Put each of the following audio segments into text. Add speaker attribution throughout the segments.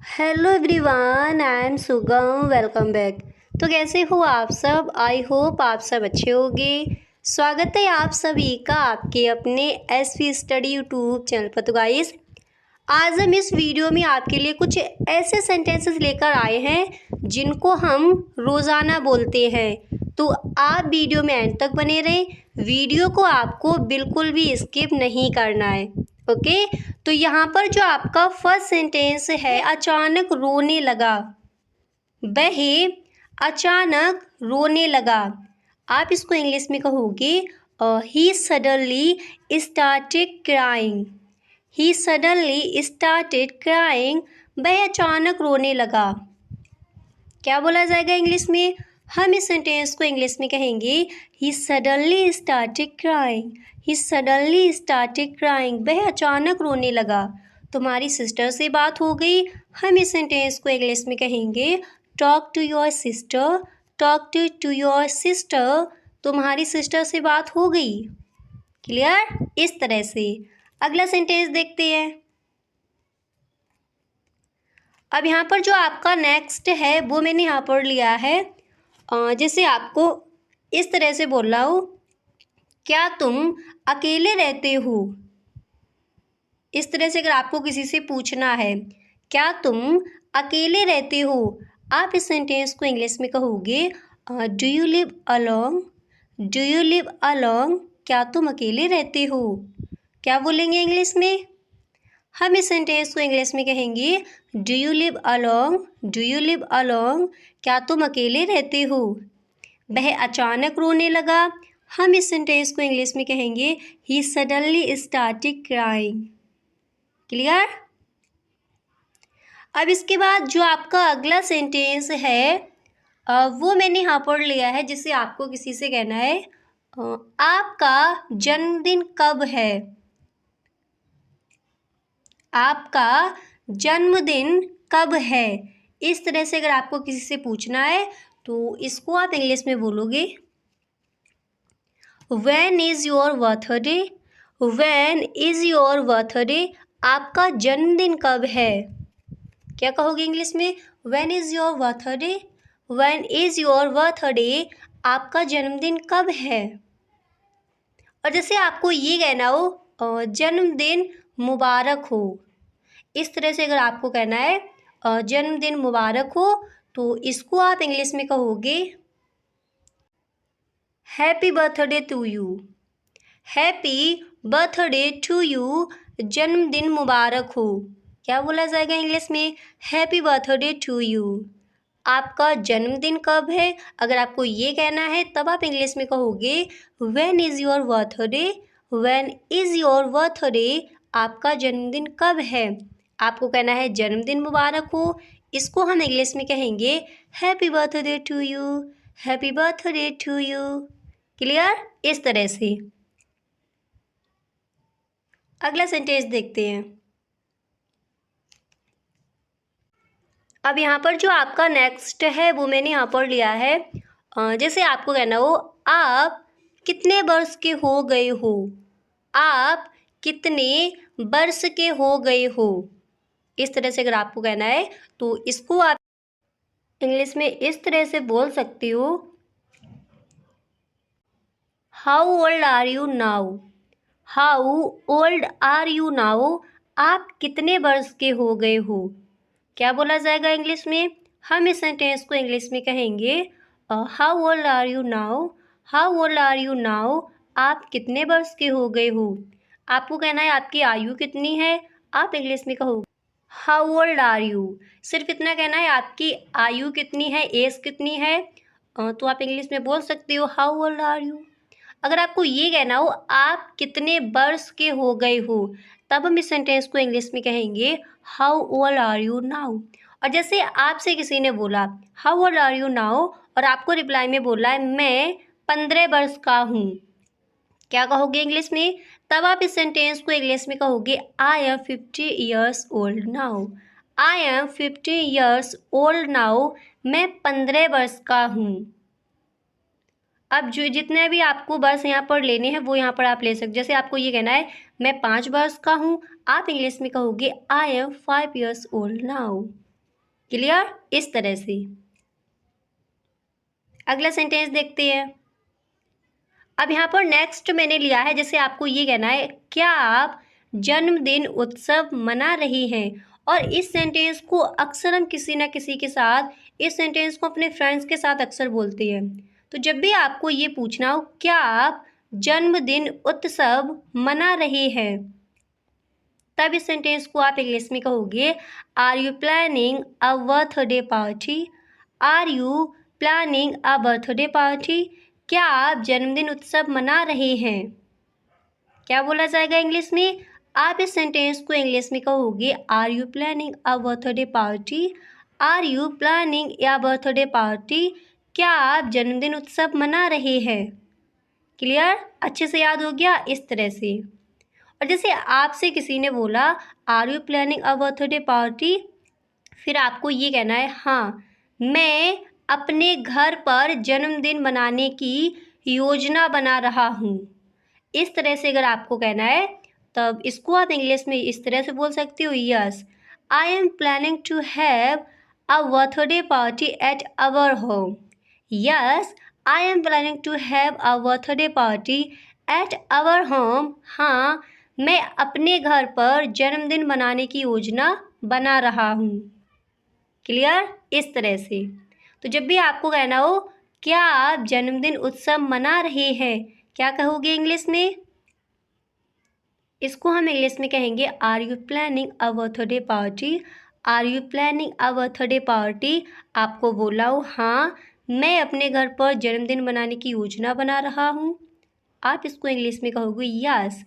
Speaker 1: Hello everyone, I am सुगम। Welcome back. तो कैसे हो आप सब? आई होप आप सब अच्छे होंगे। स्वागत है आप सभी का आपके अपने एसवी स्टडी यूट्यूब चैनल पर। तो गाइस, आज हम इस वीडियो में आपके लिए कुछ ऐसे सेंटेंसेस लेकर आए हैं जिनको हम रोज़ाना बोलते हैं। तो आप वीडियो में एंड तक बने रहें। वीडियो को आपको बिल्कुल भी स्किप नहीं करना है। ओके। तो यहाँ पर जो आपका फर्स्ट सेंटेंस है, अचानक रोने लगा। वह अचानक रोने लगा। आप इसको इंग्लिश में कहोगे he suddenly started crying. He suddenly started crying. वह अचानक रोने लगा। क्या बोला जाएगा इंग्लिश में? हम इस सेंटेंस को इंग्लिश में कहेंगे he suddenly started crying. He suddenly started crying. वह अचानक रोने लगा। तुम्हारी सिस्टर से बात हो गई। हम इस सेंटेंस को इंग्लिश में कहेंगे talk to your sister. Talk to your sister. तुम्हारी सिस्टर से बात हो गई। क्लियर? इस तरह से अगला सेंटेंस देखते हैं। अब यहाँ पर जो आपका नेक्स्ट है वो मैंने यहाँ पर लिया है, जैसे आपको इस तरह से बोल रहा हूँ, क्या तुम अकेले रहते हो? इस तरह से अगर आपको किसी से पूछना है क्या तुम अकेले रहते हो, आप इस सेंटेंस को इंग्लिश में कहोगे do you live along. Do you live along. क्या तुम अकेले रहते हो? क्या बोलेंगे इंग्लिश में? हम इस सेंटेंस को इंग्लिश में कहेंगे do you live along. Do you live along. क्या तुम अकेले रहते हो? वह अचानक रोने लगा। हम इस सेंटेंस को इंग्लिश में कहेंगे he suddenly started crying. Clear? अब इसके बाद जो आपका अगला सेंटेंस है वो मैंने यहाँ पर लिया है, जिसे आपको किसी से कहना है आपका जन्मदिन कब है? आपका जन्मदिन कब है? इस तरह से अगर आपको किसी से पूछना है तो इसको आप इंग्लिश में बोलोगे when is your birthday. When is your birthday. आपका जन्मदिन कब है? क्या कहोगे इंग्लिश में? When is your birthday. When is your birthday. आपका जन्मदिन कब है? और जैसे आपको ये कहना हो जन्मदिन मुबारक हो, इस तरह से अगर आपको कहना है जन्मदिन मुबारक हो, तो इसको आप इंग्लिश में कहोगे happy birthday to you. Happy birthday to you. जन्मदिन मुबारक हो। क्या बोला जाएगा इंग्लिश में? Happy birthday to you. आपका जन्मदिन कब है? अगर आपको ये कहना है तब आप इंग्लिश में कहोगे when is your birthday. When is your birthday. आपका जन्मदिन कब है? आपको कहना है जन्मदिन मुबारक हो, इसको हम इंग्लिश में कहेंगे happy birthday to you. Happy birthday to you. Clear? इस तरह से अगला सेंटेंस देखते हैं। अब यहाँ पर जो आपका नेक्स्ट है वो मैंने यहाँ पर लिया है, जैसे आपको कहना हो आप कितने वर्ष के हो गए हो। आप कितने वर्ष के हो गए हो। इस तरह से अगर आपको कहना है तो इसको आप इंग्लिश में इस तरह से बोल सकती हो how old are you now. How old are you now. आप कितने वर्ष के हो गए हो। क्या बोला जाएगा इंग्लिश में? हम इस सेंटेंस को इंग्लिश में कहेंगे how old are you now. How old are you now. आप कितने वर्ष के हो गए हो। आपको कहना है आपकी आयु कितनी है, आप इंग्लिश में कहोगे हाउ ओल्ड आर यू। सिर्फ इतना कहना है आपकी आयु कितनी है, एज कितनी है, तो आप इंग्लिश में बोल सकते हो हाउ ओल्ड आर यू। अगर आपको ये कहना हो आप कितने वर्ष के हो गए हो, तब हम इस सेंटेंस को इंग्लिश में कहेंगे how old are you now. और जैसे आपसे किसी ने बोला how old are you now, और आपको रिप्लाई में बोला है मैं 15 वर्ष का हूँ, क्या कहोगे इंग्लिश में? तब आप इस सेंटेंस को इंग्लिश में कहोगे I am 50 years old now. I am 50 years old now. मैं 15 वर्ष का हूँ। अब जो जितने भी आपको वर्ष यहाँ पर लेने हैं वो यहाँ पर आप ले सकते। जैसे आपको ये कहना है मैं 5 वर्ष का हूँ, आप इंग्लिश में कहोगे I am 5 years old now. Clear? इस तरह से। अगला सेंटेंस देखते हैं। अब यहाँ पर नेक्स्ट मैंने लिया है, जैसे आपको ये कहना है, क्या आप जन्मदिन उत्सव मना रही हैं? और इस सेंटेंस को अक्सर हम किसी ना किसी के साथ, इस सेंटेंस को अपने फ्रेंड्स के साथ अक्सर बोलते हैं। तो जब भी आपको ये पूछना हो, क्या आप जन्मदिन उत्सव मना रहे हैं, तब इस सेंटेंस को आप इंग्लिश में कहोगे, are you planning a birthday party? Are you planning a birthday party? क्या आप जन्मदिन उत्सव मना रहे हैं? क्या बोला जाएगा इंग्लिश में? आप इस सेंटेंस को इंग्लिश में कहोगे, are you planning a birthday party? Are you planning a birthday party? क्या आप जन्मदिन उत्सव मना रहे हैं? क्लियर? अच्छे से याद हो गया? इस तरह से। और जैसे आपसे किसी ने बोला, are you planning a birthday party? फिर आपको ये कहना है, हाँ मैं अपने घर पर जन्मदिन मनाने की योजना बना रहा हूँ। इस तरह से अगर आपको कहना है, तब इसको आप इंग्लिश में इस तरह से बोल सकते हो, yes I am planning to have a birthday party at our home. Yes I am planning to have a birthday party at our home. हाँ मैं अपने घर पर जन्मदिन मनाने की योजना बना रहा हूँ। क्लियर? इस तरह से। तो जब भी आपको कहना हो, क्या आप जन्मदिन उत्सव मना रहे हैं, क्या कहोगे इंग्लिश में? इसको हम इंग्लिश में कहेंगे, are you planning a birthday party? Are you planning a birthday party? आपको बोला हो, हाँ मैं अपने घर पर जन्मदिन मनाने की योजना बना रहा हूँ। आप इसको इंग्लिश में कहोगे, yes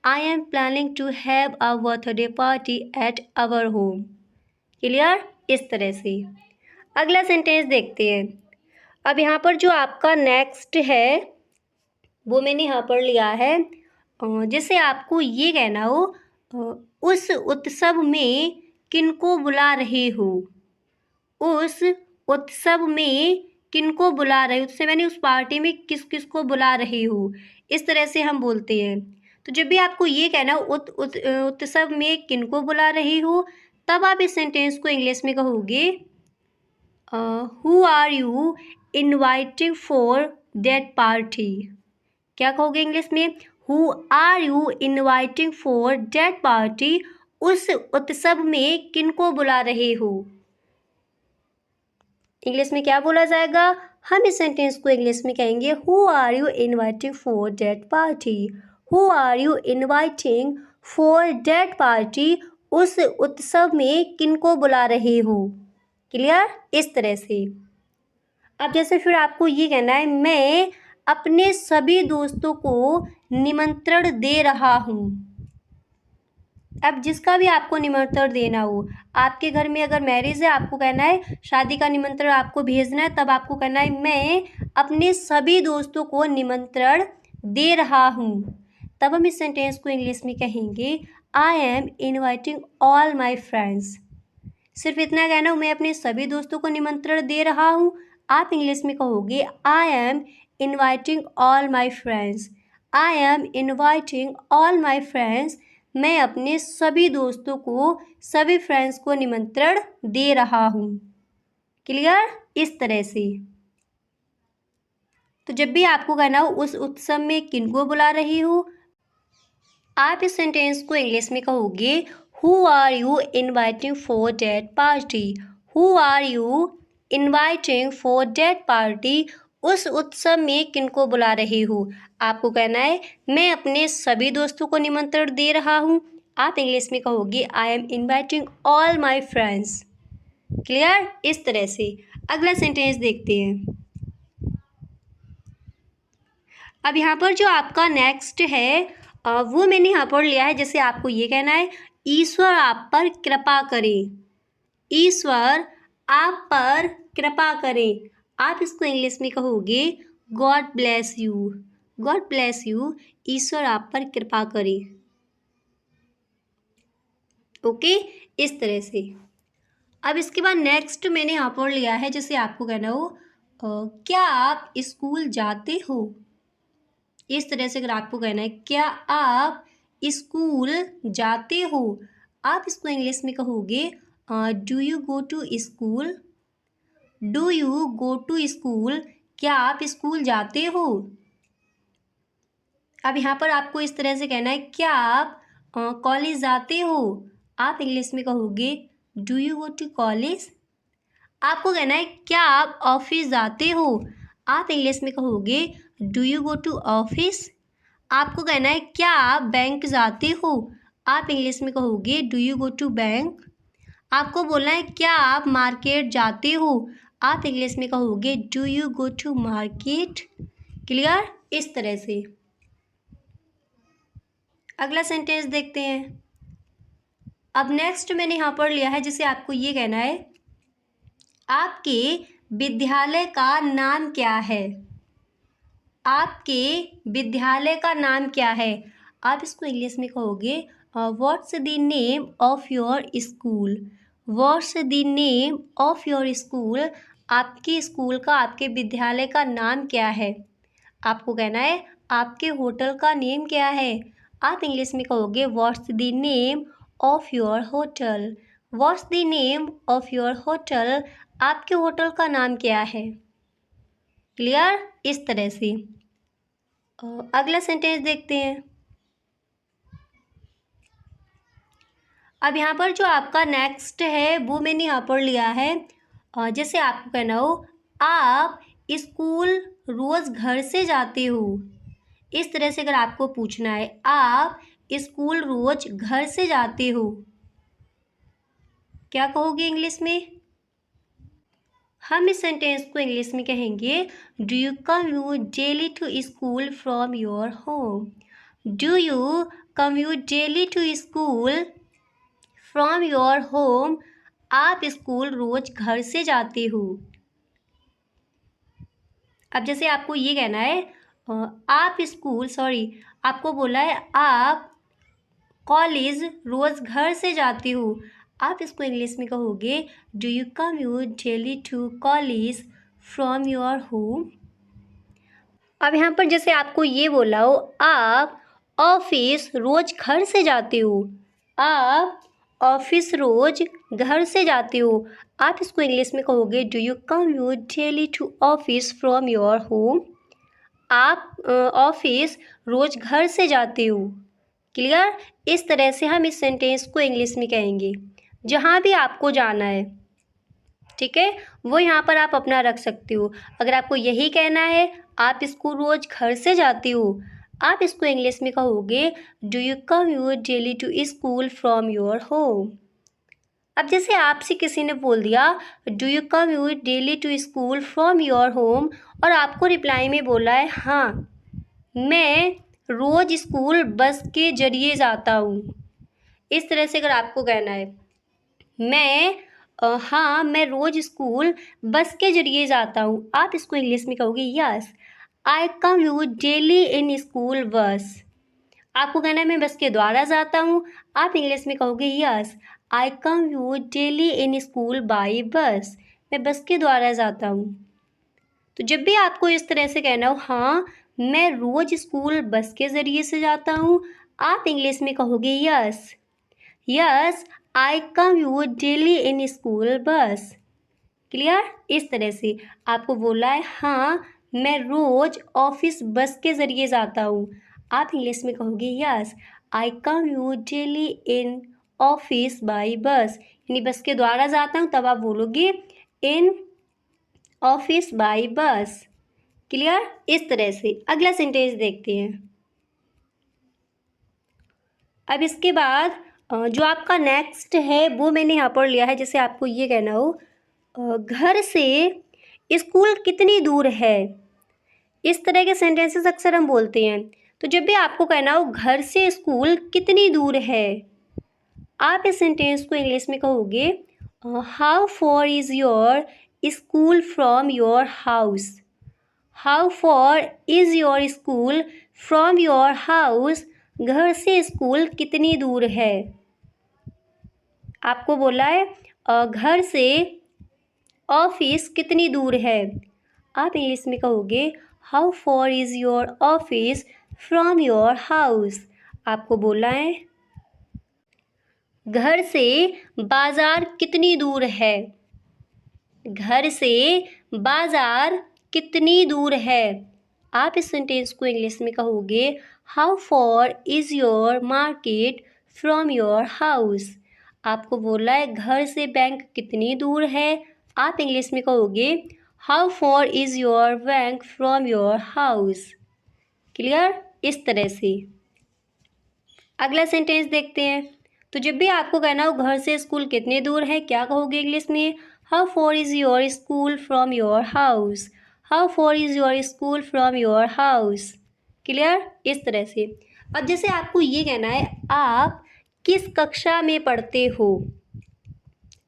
Speaker 1: I am planning to have a birthday party at our home. Clear? इस तरह से। अगला सेंटेंस देखते हैं। अब यहाँ पर जो आपका नेक्स्ट है, वो मैंने यहाँ पर लिया है, जैसे आपको ये कहना हो, उस उत्सव में किनको बुला रहे हो? उस उत्सव में किनको बुला रहे हो? उससे मैंने उस पार्टी में किस किस को बुला रही हो, इस तरह से हम बोलते हैं। तो जब भी आपको ये कहना हो, उत्सव में किनको बुला रही हो, तब आप इस सेंटेंस को इंग्लिश में कहोगे, who are you inviting for that party? क्या कहोगे इंग्लिश में? Who are you inviting for that party? उस उत्सव में किनको बुला रहे हो? इंग्लिश में क्या बोला जाएगा? हम इस सेंटेंस को इंग्लिश में कहेंगे, who are you inviting for that party? Who are you inviting for that party? उस उत्सव में किनको बुला रहे हो? क्लियर? इस तरह से। अब जैसे फिर आपको ये कहना है, मैं अपने सभी दोस्तों को निमंत्रण दे रहा हूँ। अब जिसका भी आपको निमंत्रण देना हो, आपके घर में अगर मैरिज है, आपको कहना है शादी का निमंत्रण आपको भेजना है, तब आपको कहना है, मैं अपने सभी दोस्तों को निमंत्रण दे रहा हूँ। तब हम इस सेंटेंस को इंग्लिश में कहेंगे, I am inviting all my friends. सिर्फ इतना कहना हो, मैं अपने सभी दोस्तों को निमंत्रण दे रहा हूँ। आप इंग्लिश में कहोगे, I am inviting all my friends. I am inviting all my friends. मैं अपने सभी दोस्तों को, सभी फ्रेंड्स को निमंत्रण दे रहा हूँ। क्लियर? इस तरह से। तो जब भी आपको कहना हो, उस उत्सव में किनको बुला रही हो, आप इस सेंटेंस को इंग्लिश में कहोगे, who are you inviting for that party? Who are you inviting for that party? उस उत्सव में किनको बुला रहे हो? आपको कहना है, मैं अपने सभी दोस्तों को निमंत्रण दे रहा हूँ। आप इंग्लिश में कहोगे, I am inviting all my friends. Clear? इस तरह से। अगला सेंटेंस देखते हैं। अब यहाँ पर जो आपका नेक्स्ट है, वो मैंने यहाँ पर लिया है, जैसे आपको ये कहना है, ईश्वर आप पर कृपा करें। ईश्वर आप पर कृपा करें। आप इसको इंग्लिश में कहोगे, God bless you. God bless you. ईश्वर आप पर कृपा करे। ओके, इस तरह से। अब इसके बाद नेक्स्ट मैंने यहाँ पर लिया है, जैसे आपको कहना हो, क्या आप स्कूल जाते हो? इस तरह से अगर आपको कहना है, क्या आप स्कूल जाते हो? आप इसको इंग्लिश में कहोगे, do you go to school, do you go to school, क्या आप स्कूल जाते हो। अब यहाँ पर आपको इस तरह से कहना है, क्या आप कॉलेज जाते हो। आप इंग्लिश में कहोगे do you go to college. आपको कहना है, क्या आप ऑफिस जाते हो। आप इंग्लिश में कहोगे do you go to office. आपको कहना है, क्या आप बैंक जाते हो। आप इंग्लिश में कहोगे do you go to bank. आपको बोलना है, क्या आप मार्केट जाते हो। आप इंग्लिश में कहोगे do you go to market. Clear. इस तरह से अगला सेंटेंस देखते हैं। अब नेक्स्ट मैंने यहाँ पर लिया है, जिसे आपको ये कहना है, आपके विद्यालय का नाम क्या है। आपके विद्यालय का नाम क्या है। आप इसको इंग्लिश में कहोगे what's the name of your school. What's the name of your school. आपके स्कूल का, आपके विद्यालय का नाम क्या है। आपको कहना है, आपके होटल का नेम क्या है। आप इंग्लिश में कहोगे what's the name of your hotel. What's the name of your hotel. आपके होटल का नाम क्या है। क्लियर। इस तरह से अगला सेंटेंस देखते हैं। अब यहाँ पर जो आपका नेक्स्ट है वो मैंने यहाँ पर लिया है, जैसे आपको कहना हो, आप स्कूल रोज़ घर से जाते हो। इस तरह से अगर आपको पूछना है, आप स्कूल रोज़ घर से जाते हो, क्या कहोगे इंग्लिश में। हम इस सेंटेंस को इंग्लिश में कहेंगे do you commute daily to school from your home. Do you commute daily to school from your home. आप स्कूल रोज घर से जाते हो। अब जैसे आपको ये कहना है, आप स्कूल आपको बोला है आप कॉलेज रोज घर से जाते हो। आप इसको इंग्लिश में कहोगे do you commute daily to college from your home. अब यहाँ पर जैसे आपको ये बोला हो, आप ऑफिस रोज घर से जाते हो। आप ऑफिस रोज घर से जाते हो। आप इसको इंग्लिश में कहोगे do you commute daily to office from your home. आप ऑफिस रोज घर से जाते हो। क्लियर। इस तरह से हम इस सेंटेंस को इंग्लिश में कहेंगे जहाँ भी आपको जाना है। ठीक है, वो यहाँ पर आप अपना रख सकते हो। अगर आपको यही कहना है आप स्कूल रोज घर से जाते हो, आप इसको इंग्लिश में कहोगे do you commute daily to school from your home. अब जैसे आपसे किसी ने बोल दिया do you commute daily to school from your home, और आपको रिप्लाई में बोला है हाँ मैं रोज़ स्कूल बस के ज़रिए जाता हूँ। इस तरह से अगर आपको कहना है हाँ मैं रोज़ स्कूल बस के ज़रिए जाता हूँ, आप इसको इंग्लिश में कहोगे yes I commute daily in school bus. आपको कहना है मैं बस के द्वारा जाता हूँ, आप इंग्लिश में कहोगे yes I commute daily in school by bus. मैं बस के द्वारा जाता हूँ। तो जब भी आपको इस तरह से कहना हो हाँ मैं रोज़ स्कूल बस के ज़रिए से जाता हूँ, आप इंग्लिश में कहोगे yes I commute daily in school bus. Clear. इस तरह से आपको बोला है हाँ मैं रोज़ ऑफिस बस के ज़रिए जाता हूँ, आप इंग्लिश में कहोगे yes I commute daily in office by bus. यानी बस के द्वारा जाता हूँ, तब आप बोलोगे in office by bus. Clear. इस तरह से अगला सेंटेंस देखते हैं। अब इसके बाद जो आपका नेक्स्ट है वो मैंने यहाँ पर लिया है, जैसे आपको ये कहना हो घर से स्कूल कितनी दूर है। इस तरह के सेंटेंसेस अक्सर हम बोलते हैं। तो जब भी आपको कहना हो घर से स्कूल कितनी दूर है, आप इस सेंटेंस को इंग्लिश में कहोगे how for is your school from your house. How for is your school from your house. घर से स्कूल कितनी दूर है। आपको बोला है घर से ऑफिस कितनी दूर है, आप इंग्लिश में कहोगे how for is your office from your house. आपको बोला है घर से बाजार कितनी दूर है? घर से बाजार कितनी दूर है? आप इस सेंटेंस को इंग्लिश में कहोगे how for is your market from your house. आपको बोला है घर से बैंक कितनी दूर है, आप इंग्लिश में कहोगे how for is your bank from your house. Clear? इस तरह से। अगला सेंटेंस देखते हैं। तो जब भी आपको कहना हो घर से स्कूल कितने दूर है, क्या कहोगे इंग्लिश में? How for is your school from your house. How for is your school from your house. Clear? इस तरह से। अब जैसे आपको ये कहना है आप किस कक्षा में पढ़ते हो,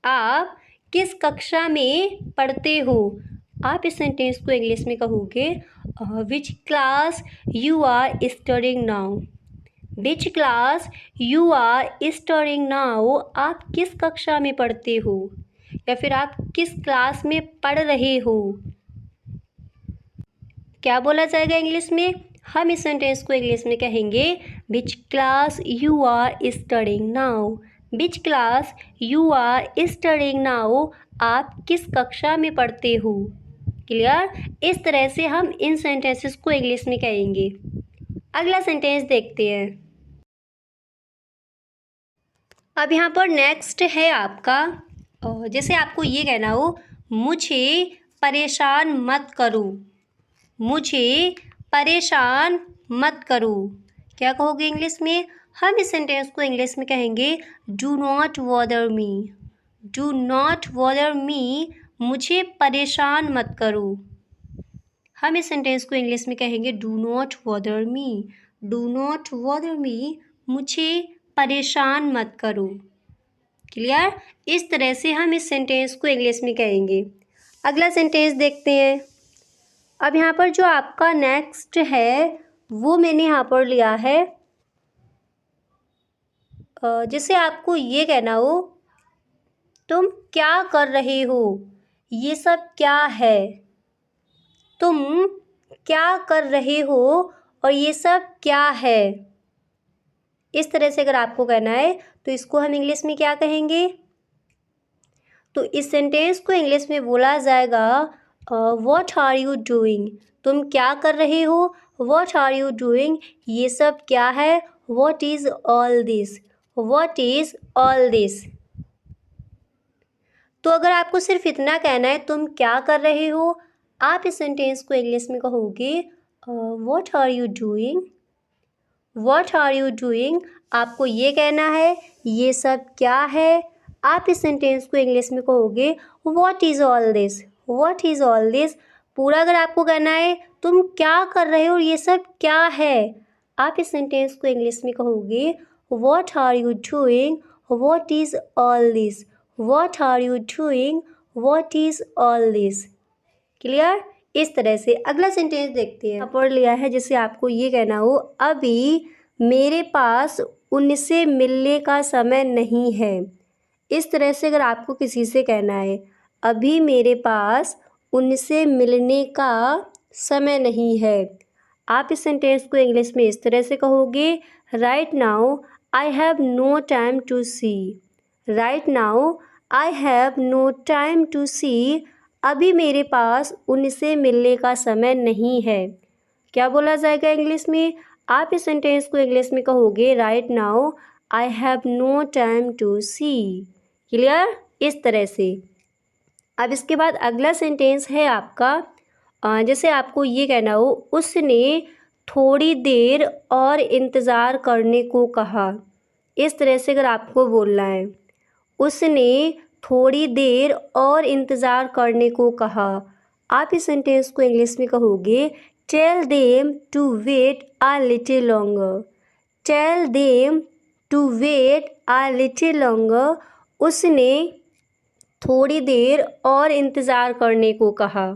Speaker 1: आप किस कक्षा में पढ़ते हो, आप इस सेंटेंस को इंग्लिश में कहोगे which class you are studying now. Which class you are studying now, आप किस कक्षा में पढ़ते हो या फिर आप किस क्लास में पढ़ रहे हो। क्या बोला जाएगा इंग्लिश में? हम इस सेंटेंस को इंग्लिश में कहेंगे which class you are studying now. Which class you are studying now, आप किस कक्षा में पढ़ते हो। क्लियर? इस तरह से हम इन सेंटेंसेस को इंग्लिश में कहेंगे। अगला सेंटेंस देखते हैं। अब यहाँ पर नेक्स्ट है आपका जैसे आपको ये कहना हो मुझे परेशान मत करो। मुझे परेशान मत करो, क्या कहोगे इंग्लिश में? हम इस सेंटेंस को इंग्लिश में कहेंगे do not bother me. Do not bother me, मुझे परेशान मत करो। हम इस सेंटेंस को इंग्लिश में कहेंगे do not bother me. Do not bother me, मुझे परेशान मत करो। क्लियर? इस तरह से हम इस सेंटेंस को इंग्लिश में कहेंगे। अगला सेंटेंस देखते हैं। अब यहाँ पर जो आपका नेक्स्ट है वो मैंने यहाँ पर लिया है जैसे आपको ये कहना हो तुम क्या कर रहे हो, ये सब क्या है। तुम क्या कर रहे हो और ये सब क्या है। इस तरह से अगर आपको कहना है तो इसको हम इंग्लिश में क्या कहेंगे? तो इस सेंटेंस को इंग्लिश में बोला जाएगा व्हाट आर यू डूइंग। तुम क्या कर रहे हो, व्हाट आर यू डूइंग, ये सब क्या है, what is all this. What is all this. तो अगर आपको सिर्फ इतना कहना है तुम क्या कर रहे हो, आप इस सेंटेंस को इंग्लिश में कहोगे what are you doing. What are you doing, आपको ये कहना है ये सब क्या है, आप इस सेंटेंस को इंग्लिश में कहोगे what is all this. What is all this. पूरा अगर आपको कहना है तुम क्या कर रहे हो और ये सब क्या है, आप इस सेंटेंस को इंग्लिश में कहोगे what are you doing, what is all this. What are you doing, what is all this. Clear? इस तरह से। अगला सेंटेंस देखते हैं। यहाँ पर लिया है जैसे आपको ये कहना हो अभी मेरे पास उनसे मिलने का समय नहीं है। इस तरह से अगर आपको किसी से कहना है अभी मेरे पास उनसे मिलने का समय नहीं है, आप इस सेंटेंस को इंग्लिश में इस तरह से कहोगे right now I have no time to see. Right now I have no time to see, अभी मेरे पास उनसे मिलने का समय नहीं है। क्या बोला जाएगा इंग्लिश में? आप इस सेंटेंस को इंग्लिश में कहोगे right now I have no time to see. Clear? इस तरह से। अब इसके बाद अगला सेंटेंस है आपका जैसे आपको ये कहना हो उसने थोड़ी देर और इंतज़ार करने को कहा। इस तरह से अगर आपको बोलना है उसने थोड़ी देर और इंतज़ार करने को कहा, आप इस सेंटेंस को इंग्लिश में कहोगे tell them to wait a little longer. Tell them to wait a little longer, उसने थोड़ी देर और इंतज़ार करने को कहा।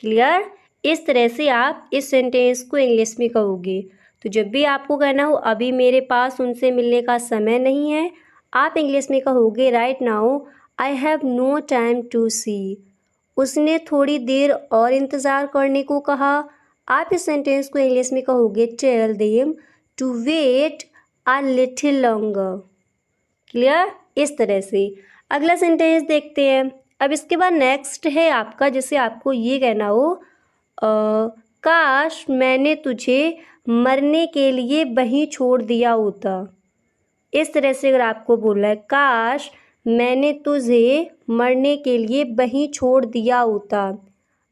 Speaker 1: क्लियर? इस तरह से आप इस सेंटेंस को इंग्लिश में कहोगे। तो जब भी आपको कहना हो अभी मेरे पास उनसे मिलने का समय नहीं है, आप इंग्लिश में कहोगे right now I have no time to see. उसने थोड़ी देर और इंतज़ार करने को कहा, आप इस सेंटेंस को इंग्लिश में कहोगे tell them to wait a little longer. Clear, इस तरह से। अगला सेंटेंस देखते हैं। अब इसके बाद नेक्स्ट है आपका, जैसे आपको ये कहना हो काश मैंने तुझे मरने के लिए वहीं छोड़ दिया होता। इस तरह से अगर आपको बोलना है काश मैंने तुझे मरने के लिए वहीं छोड़ दिया होता,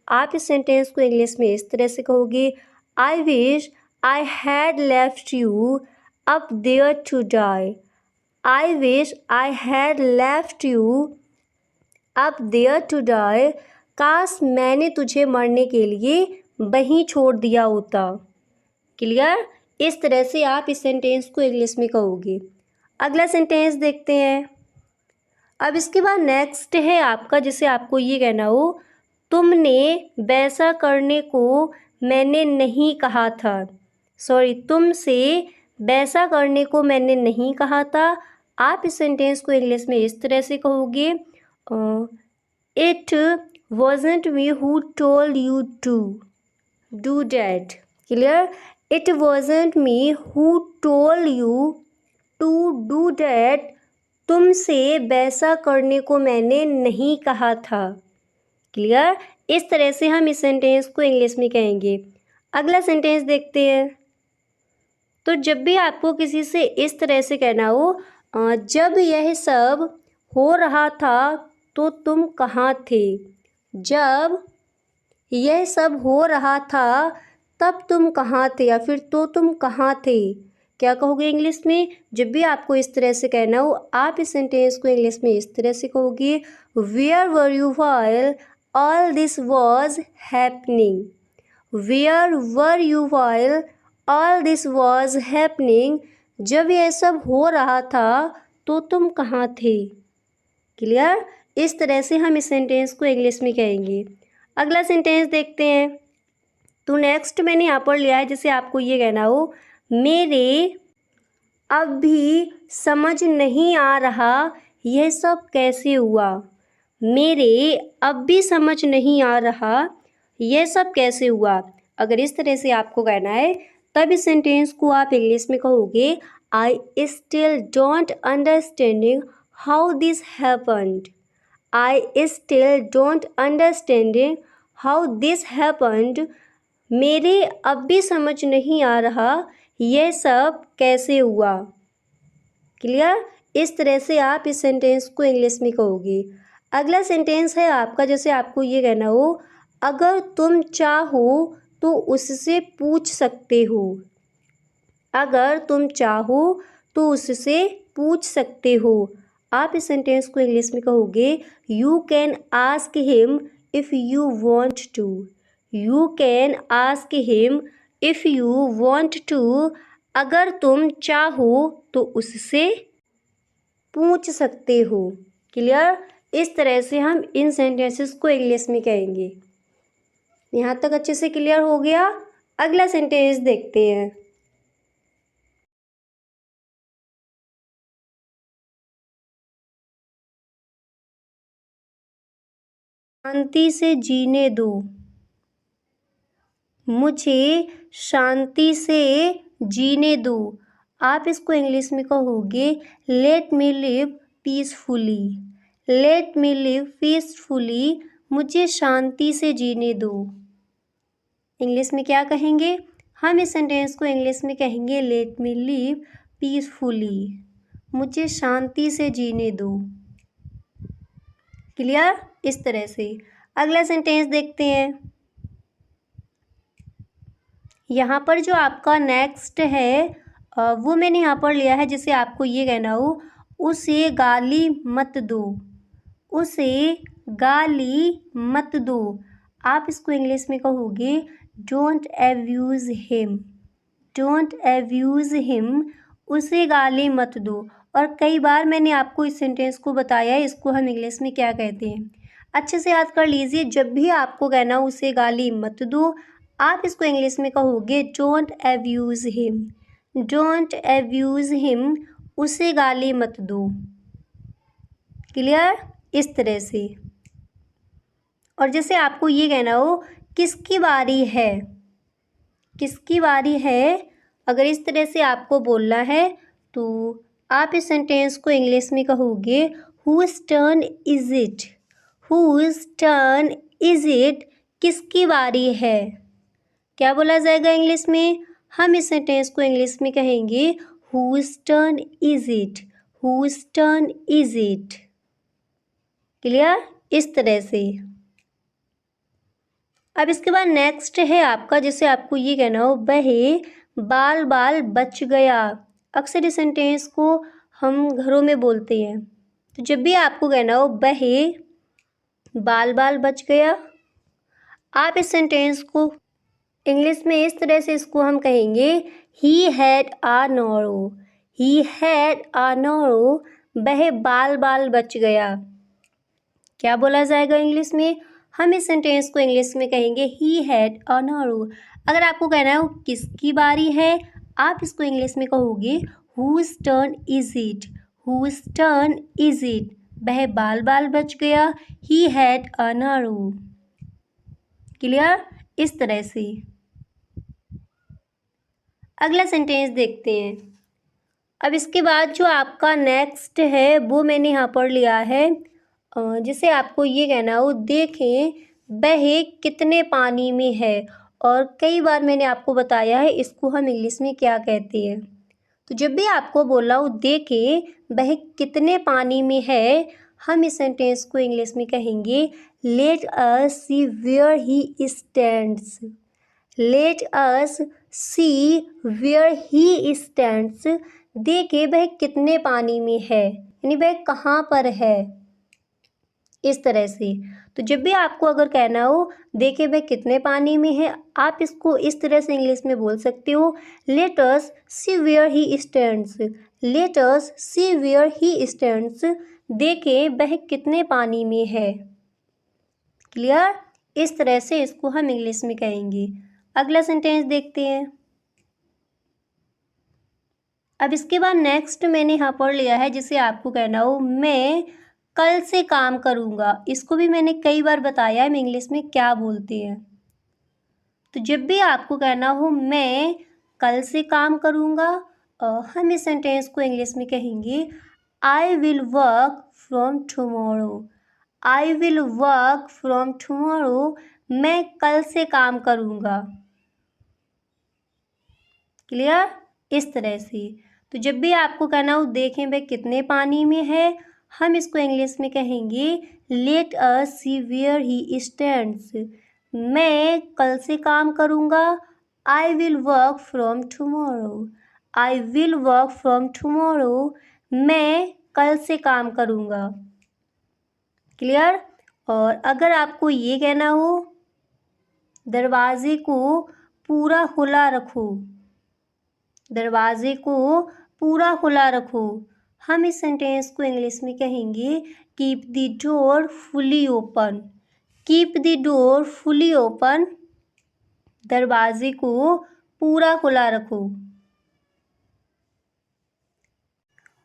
Speaker 1: आप इस सेंटेंस को इंग्लिश में इस तरह से कहोगे, I wish I had left you up there to die. I wish I had left you up there to die. काश मैंने तुझे मरने के लिए वहीं छोड़ दिया होता। क्लियर, इस तरह से आप इस सेंटेंस को इंग्लिश में कहोगे। अगला सेंटेंस देखते हैं। अब इसके बाद नेक्स्ट है आपका, जिसे आपको ये कहना हो तुमने वैसा करने को मैंने नहीं कहा था। सॉरी, तुमसे वैसा करने को मैंने नहीं कहा था। आप इस सेंटेंस को इंग्लिश में इस तरह से कहोगे, it wasn't me who told you to do that. Clear, it wasn't me who told you to do that. तुमसे वैसा करने को मैंने नहीं कहा था। क्लियर, इस तरह से हम इस सेंटेंस को इंग्लिश में कहेंगे। अगला सेंटेंस देखते हैं। तो जब भी आपको किसी से इस तरह से कहना हो, जब यह सब हो रहा था तो तुम कहाँ थे। जब यह सब हो रहा था तब तुम कहाँ थे, या फिर तो तुम कहाँ थे, क्या कहोगे इंग्लिश में। जब भी आपको इस तरह से कहना हो, आप इस सेंटेंस को इंग्लिश में इस तरह से कहोगे, where were you while all this was happening. Where were you while all this was happening. जब यह सब हो रहा था तो तुम कहाँ थे। क्लियर, इस तरह से हम इस सेंटेंस को इंग्लिश में कहेंगे। अगला सेंटेंस देखते हैं। तो नेक्स्ट मैंने यहाँ पर लिया है, जैसे आपको ये कहना हो, मेरे अब भी समझ नहीं आ रहा यह सब कैसे हुआ। मेरे अब भी समझ नहीं आ रहा यह सब कैसे हुआ। अगर इस तरह से आपको कहना है तब इस सेंटेंस को आप इंग्लिश में कहोगे, I still don't understanding how this happened. I still don't understanding how this happened. मेरे अब भी समझ नहीं आ रहा यह सब कैसे हुआ। क्लियर, इस तरह से आप इस सेंटेंस को इंग्लिश में कहोगे। अगला सेंटेंस है आपका, जैसे आपको ये कहना हो, अगर तुम चाहो तो उससे पूछ सकते हो। अगर तुम चाहो तो उससे पूछ सकते हो। आप इस सेंटेंस को इंग्लिश में कहोगे, you can ask him if you want to. You can ask him if you want to. अगर तुम चाहो तो उससे पूछ सकते हो। क्लियर, इस तरह से हम इन सेंटेंसेस को इंग्लिश में कहेंगे। यहाँ तक अच्छे से क्लियर हो गया। अगला सेंटेंस देखते हैं। शांति से जीने दो। मुझे शांति से जीने दो। आप इसको इंग्लिश में कहोगे, let me live peacefully. Let me live peacefully. मुझे शांति से जीने दो। इंग्लिश में क्या कहेंगे, हम इस सेंटेंस को इंग्लिश में कहेंगे, लेट मी लिव पीसफुली। मुझे शांति से जीने दो। क्लियर, इस तरह से। अगला सेंटेंस देखते हैं। यहाँ पर जो आपका नेक्स्ट है वो मैंने यहाँ पर लिया है, जिसे आपको ये कहना हो, उसे गाली मत दो। उसे गाली मत दो। आप इसको इंग्लिश में कहोगे, don't abuse him. Don't abuse him. उसे गाली मत दो। और कई बार मैंने आपको इस सेंटेंस को बताया है, इसको हम इंग्लिश में क्या कहते हैं, अच्छे से याद कर लीजिए। जब भी आपको कहना हो उसे गाली मत दो, आप इसको इंग्लिश में कहोगे, don't abuse him. Don't abuse him. उसे गाली मत दो। क्लियर, इस तरह से। और जैसे आपको ये कहना हो, किसकी बारी है। किसकी बारी है, अगर इस तरह से आपको बोलना है तो आप इस सेंटेंस को इंग्लिश में कहोगे whose turn is it. Whose turn is it, किसकी बारी है। क्या बोला जाएगा इंग्लिश में? हम इस सेंटेंस को इंग्लिश में कहेंगे whose turn is it. Whose turn is it. Clear? इस तरह से। अब इसके बाद नेक्स्ट है आपका, जैसे आपको ये कहना हो बहे बाल बाल बच गया। अक्सर इस सेंटेंस को हम घरों में बोलते हैं। तो जब भी आपको कहना हो बहे बाल बाल बच गया, आप इस सेंटेंस को इंग्लिश में इस तरह से इसको हम कहेंगे he had uh नॉरो। He had आ नॉरो, वह बाल बाल बच गया। क्या बोला जाएगा इंग्लिश में? हम इस सेंटेंस को इंग्लिश में कहेंगे ही हैड अ नॉरो। अगर आपको कहना है किसकी बारी है, आप इसको इंग्लिश में कहोगे whose turn is it. Whose turn is it, वह बाल बाल बच गया। He had a narrow. Clear? इस तरह से। अगला सेंटेंस देखते हैं। अब इसके बाद जो आपका नेक्स्ट है वो मैंने यहाँ पर लिया है, जिसे आपको ये कहना हो देखें वह कितने पानी में है। और कई बार मैंने आपको बताया है इसको हम इंग्लिश में क्या कहते हैं। तो जब भी आपको बोला हो देखें वह कितने पानी में है, हम इस सेंटेंस को इंग्लिश में कहेंगे let us see where he stands. Let us see where he stands, देखे वह कितने पानी में है, यानी वह कहाँ पर है। इस तरह से। तो जब भी आपको अगर कहना हो देखे वह कितने पानी में है, आप इसको इस तरह से इंग्लिश में बोल सकते हो let us see where he stands. Let us see where he stands, देखे वह कितने पानी में है। क्लियर? इस तरह से इसको हम इंग्लिश में कहेंगे। अगला सेंटेंस देखते हैं। अब इसके बाद नेक्स्ट मैंने यहाँ पर लिया है, जिसे आपको कहना हो मैं कल से काम करूँगा। इसको भी मैंने कई बार बताया है हम इंग्लिश में क्या बोलते हैं। तो जब भी आपको कहना हो मैं कल से काम करूँगा, हम इस सेंटेंस को इंग्लिश में कहेंगे आई will work from tomorrow. I will work from tomorrow, मैं कल से काम करूँगा। क्लियर? इस तरह से। तो जब भी आपको कहना हो देखें वह कितने पानी में है, हम इसको इंग्लिश में कहेंगे let us see where he stands. मैं कल से काम करूँगा। I will work from tomorrow. I will work from tomorrow, मैं कल से काम करूँगा। क्लियर? और अगर आपको ये कहना हो दरवाजे को पूरा खुला रखो, दरवाजे को पूरा खुला रखो, हम इस सेंटेंस को इंग्लिश में कहेंगे keep the door fully open. Keep the door fully open, दरवाजे को पूरा खुला रखो।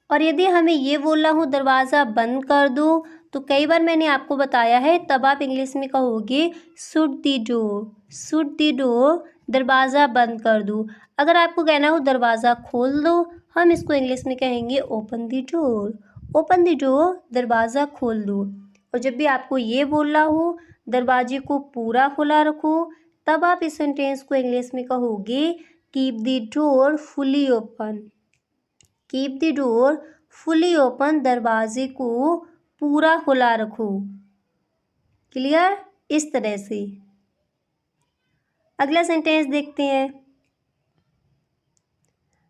Speaker 1: और यदि हमें ये बोलना हो दरवाज़ा बंद कर दो, तो कई बार मैंने आपको बताया है तब आप इंग्लिश में कहोगे shut the door. Shut the door, दरवाज़ा बंद कर दो। अगर आपको कहना हो दरवाज़ा खोल दो, हम इसको इंग्लिश में कहेंगे open the door. Open the door, दरवाज़ा खोल दो। और जब भी आपको ये बोलना हो दरवाजे को पूरा खुला रखो, तब आप इस सेंटेंस को इंग्लिश में कहोगे keep the door fully open. Keep the door fully open, दरवाजे को पूरा खुला रखो। क्लियर? इस तरह से। अगला सेंटेंस देखते हैं।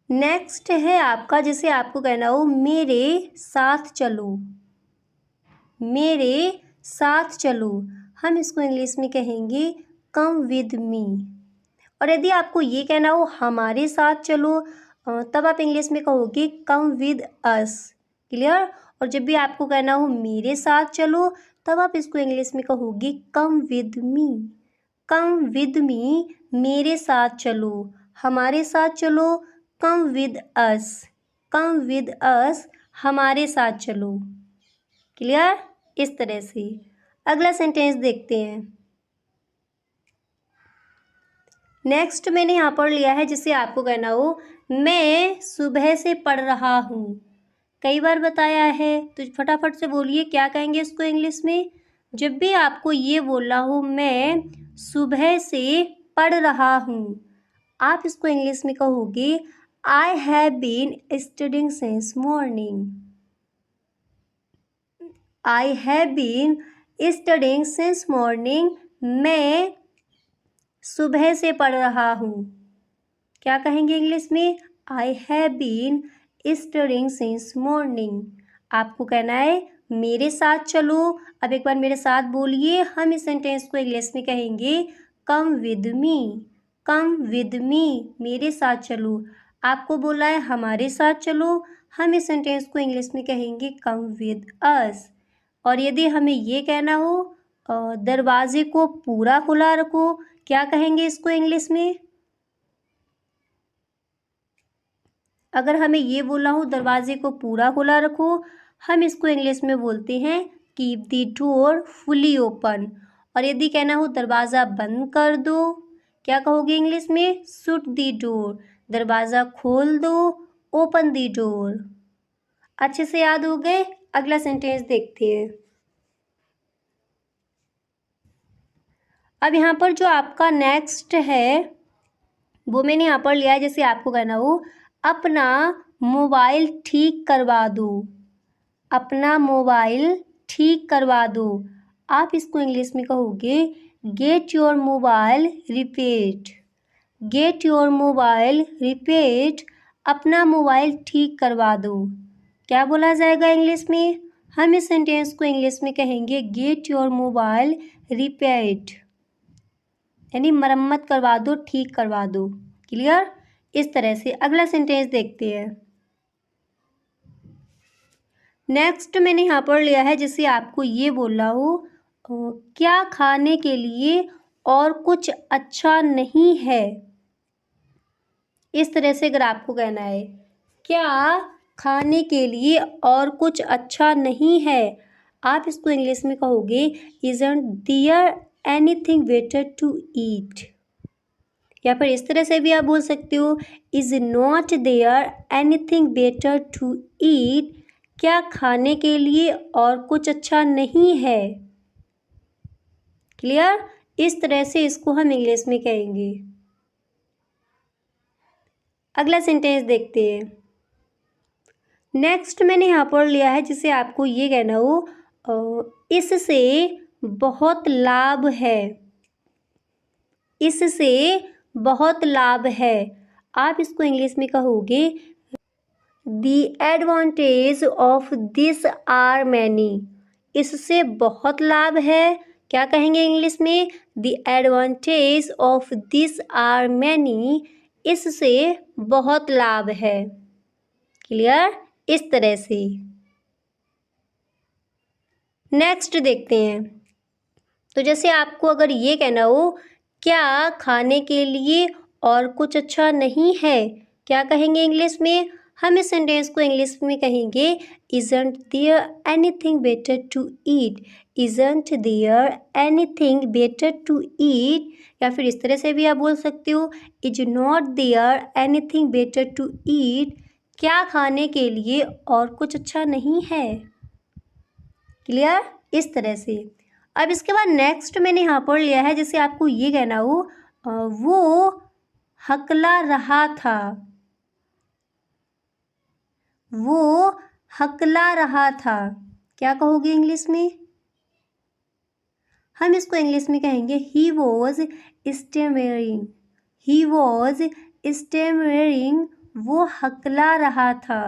Speaker 1: नेक्स्ट है आपका, जिसे आपको कहना हो मेरे साथ चलो। मेरे साथ चलो, हम इसको इंग्लिश में कहेंगे कम विद मी। और यदि आपको ये कहना हो हमारे साथ चलो, तब आप इंग्लिश में कहोगे कम विद अस। क्लियर? और जब भी आपको कहना हो मेरे साथ चलो, तब आप इसको इंग्लिश में कहोगे come with me. Come with me, मेरे साथ चलो, हमारे साथ चलो, come with us. Come with us, हमारे साथ चलो। क्लियर? इस तरह से। अगला सेंटेंस देखते हैं। नेक्स्ट मैंने यहाँ पर लिया है, जिसे आपको कहना हो मैं सुबह से पढ़ रहा हूँ। कई बार बताया है, तो फटाफट से बोलिए क्या कहेंगे इसको इंग्लिश में। जब भी आपको ये बोलना हो मैं सुबह से पढ़ रहा हूँ, आप इसको इंग्लिश में कहोगे I have been studying since morning. I have been studying since morning, मैं सुबह से पढ़ रहा हूँ। क्या कहेंगे इंग्लिश में? I have been studying since morning. आपको कहना है मेरे साथ चलो। अब एक बार मेरे साथ बोलिए। हम इस सेंटेंस को इंग्लिश में कहेंगे come with me. Come with me, मेरे साथ चलो। आपको बोला है हमारे साथ चलो। हम इस सेंटेंस को इंग्लिश में कहेंगे कम विद अस। और यदि हमें ये कहना हो दरवाजे को पूरा खुला रखो, क्या कहेंगे इसको इंग्लिश में? अगर हमें ये बोलना हो दरवाजे को पूरा खुला रखो, हम इसको इंग्लिश में बोलते हैं keep the door fully open. और यदि कहना हो दरवाज़ा बंद कर दो, क्या कहोगे इंग्लिश में? Shut the door. दरवाज़ा खोल दो, ओपन द डोर। अच्छे से याद हो गए? अगला सेंटेंस देखते हैं। अब यहाँ पर जो आपका नेक्स्ट है वो मैंने यहाँ पर लिया है। जैसे आपको कहना हो अपना मोबाइल ठीक करवा दो। अपना मोबाइल ठीक करवा दो, आप इसको इंग्लिश में कहोगे get your mobile repaired. Get your mobile repaired, अपना मोबाइल ठीक करवा दो। क्या बोला जाएगा इंग्लिश में? हम इस सेंटेंस को इंग्लिश में कहेंगे गेट योर मोबाइल रिपेयर्ड, यानी मरम्मत करवा दो, ठीक करवा दो। क्लियर? इस तरह से अगला सेंटेंस देखते हैं। नेक्स्ट मैंने यहाँ पर लिया है जैसे आपको ये बोला हो क्या खाने के लिए और कुछ अच्छा नहीं है। इस तरह से अगर आपको कहना है क्या खाने के लिए और कुछ अच्छा नहीं है, आप इसको इंग्लिश में कहोगे isn't there anything better to eat. या फिर इस तरह से भी आप बोल सकते हो is not there anything better to eat, क्या खाने के लिए और कुछ अच्छा नहीं है। क्लियर? इस तरह से इसको हम इंग्लिश में कहेंगे। अगला सेंटेंस देखते हैं। नेक्स्ट मैंने यहाँ पर लिया है जिसे आपको ये कहना हो इससे बहुत लाभ है। इससे बहुत लाभ है, आप इसको इंग्लिश में कहोगे the advantage of this are many. इससे बहुत लाभ है, क्या कहेंगे इंग्लिश में? The advantage of this are many, इससे बहुत लाभ है। क्लियर? इस तरह से नेक्स्ट देखते हैं। तो जैसे आपको अगर ये कहना हो क्या खाने के लिए और कुछ अच्छा नहीं है, क्या कहेंगे इंग्लिश में? हम इस सेंटेंस को इंग्लिश में कहेंगे isn't there anything better to eat. Isn't there anything better to eat, या फिर इस तरह से भी आप बोल सकते हो is not there anything better to eat, क्या खाने के लिए और कुछ अच्छा नहीं है। क्लियर? इस तरह से। अब इसके बाद नेक्स्ट मैंने यहाँ पर लिया है जैसे आपको ये कहना हो वो हकला रहा था। वो हकला रहा था, क्या कहोगे इंग्लिश में? हम इसको इंग्लिश में कहेंगे he was stammering. He was stammering, वो हकला रहा था।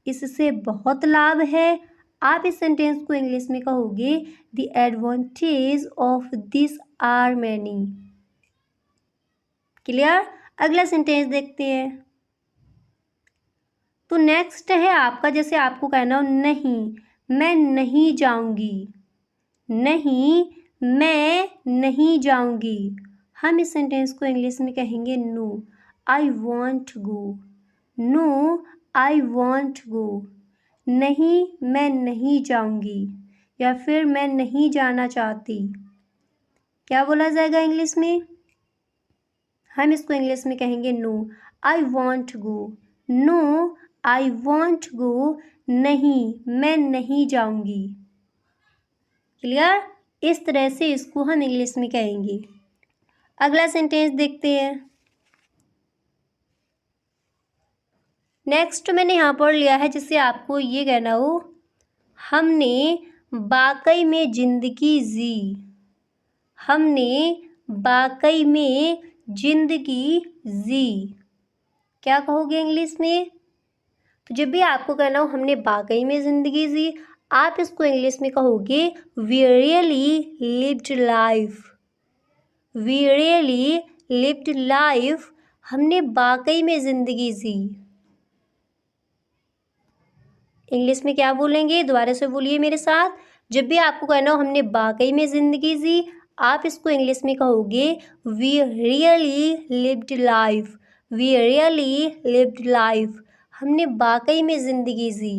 Speaker 1: इससे बहुत लाभ है, आप इस सेंटेंस को इंग्लिश में कहोगे the advantage of this are many. Clear? अगला सेंटेंस देखते हैं। तो नेक्स्ट है आपका जैसे आपको कहना हो नहीं मैं नहीं जाऊंगी। नहीं मैं नहीं जाऊंगी, हम इस सेंटेंस को इंग्लिश में कहेंगे no I won't go. No I won't go, नहीं मैं नहीं जाऊंगी, या फिर मैं नहीं जाना चाहती। क्या बोला जाएगा इंग्लिश में? हम इसको इंग्लिश में कहेंगे no I won't go. No I won't go, नहीं मैं नहीं जाऊंगी। क्लियर? इस तरह से इसको हम इंग्लिश में कहेंगे। अगला सेंटेंस देखते हैं। नेक्स्ट मैंने यहाँ पर लिया है जिससे आपको ये कहना हो, हमने वाकई में जिंदगी जी। हमने वाकई में जिंदगी जी। क्या कहोगे इंग्लिश में? तो जब भी आपको कहना हो हमने वाकई में जिंदगी जी, आप इसको इंग्लिश में कहोगे we really lived life. We really lived life. हमने वाकई में जिंदगी जी। इंग्लिश में क्या बोलेंगे? दोबारा से बोलिए मेरे साथ। जब भी आपको कहना हो हमने वाकई में जिंदगी जी, आप इसको इंग्लिश में कहोगे we really lived life. We really lived life. हमने वाकई में जिंदगी जी।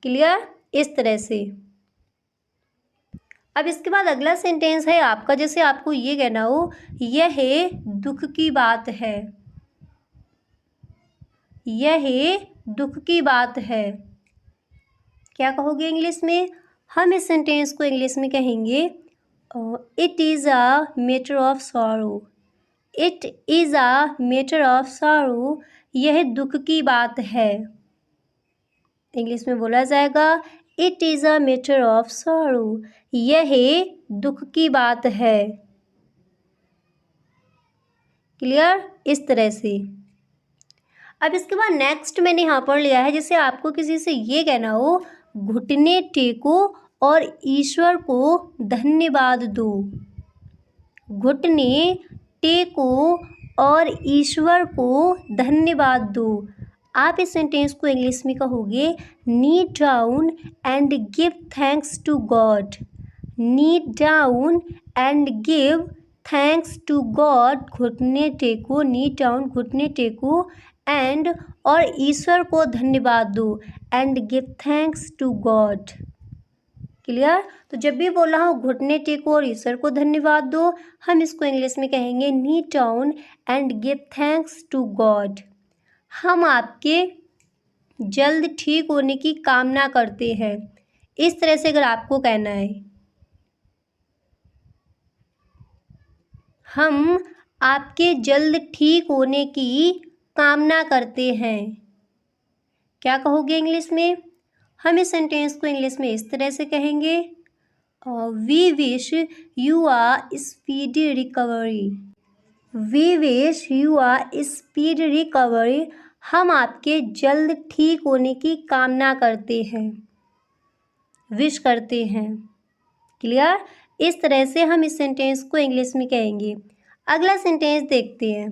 Speaker 1: क्लियर? इस तरह से। अब इसके बाद अगला सेंटेंस है आपका, जैसे आपको ये कहना हो यह दुख की बात है। यह दुख की बात है। क्या कहोगे इंग्लिश में? हम इस सेंटेंस को इंग्लिश में कहेंगे it is a matter of sorrow. It is a matter of sorrow. यह दुख की बात है। इंग्लिश में बोला जाएगा it is a matter of sorrow. यह दुख की बात है। क्लियर? इस तरह से। अब इसके बाद नेक्स्ट मैंने यहाँ पर लिया है, जैसे आपको किसी से ये कहना हो घुटने टेको और ईश्वर को धन्यवाद दो। घुटने टेको और ईश्वर को धन्यवाद दो। आप इस सेंटेंस को इंग्लिश में कहोगे kneel down and give thanks to God. Kneel down and give thanks to God. घुटने टेको, नी डाउन घुटने टेको, एंड और ईश्वर को धन्यवाद दो, and give thanks to God. Clear? तो जब भी बोला हो घुटने टेको और ईश्वर को धन्यवाद दो, हम इसको इंग्लिश में कहेंगे kneel down and give thanks to God. हम आपके जल्द ठीक होने की कामना करते हैं। इस तरह से अगर आपको कहना है, हम आपके जल्द ठीक होने की कामना करते हैं। क्या कहोगे इंग्लिश में? हम इस सेंटेंस को इंग्लिश में इस तरह से कहेंगे we wish you are speedy recovery. We wish you are speed recovery. हम आपके जल्द ठीक होने की कामना करते हैं, विश करते हैं। क्लियर? इस तरह से हम इस सेंटेंस को इंग्लिश में कहेंगे। अगला सेंटेंस देखते हैं।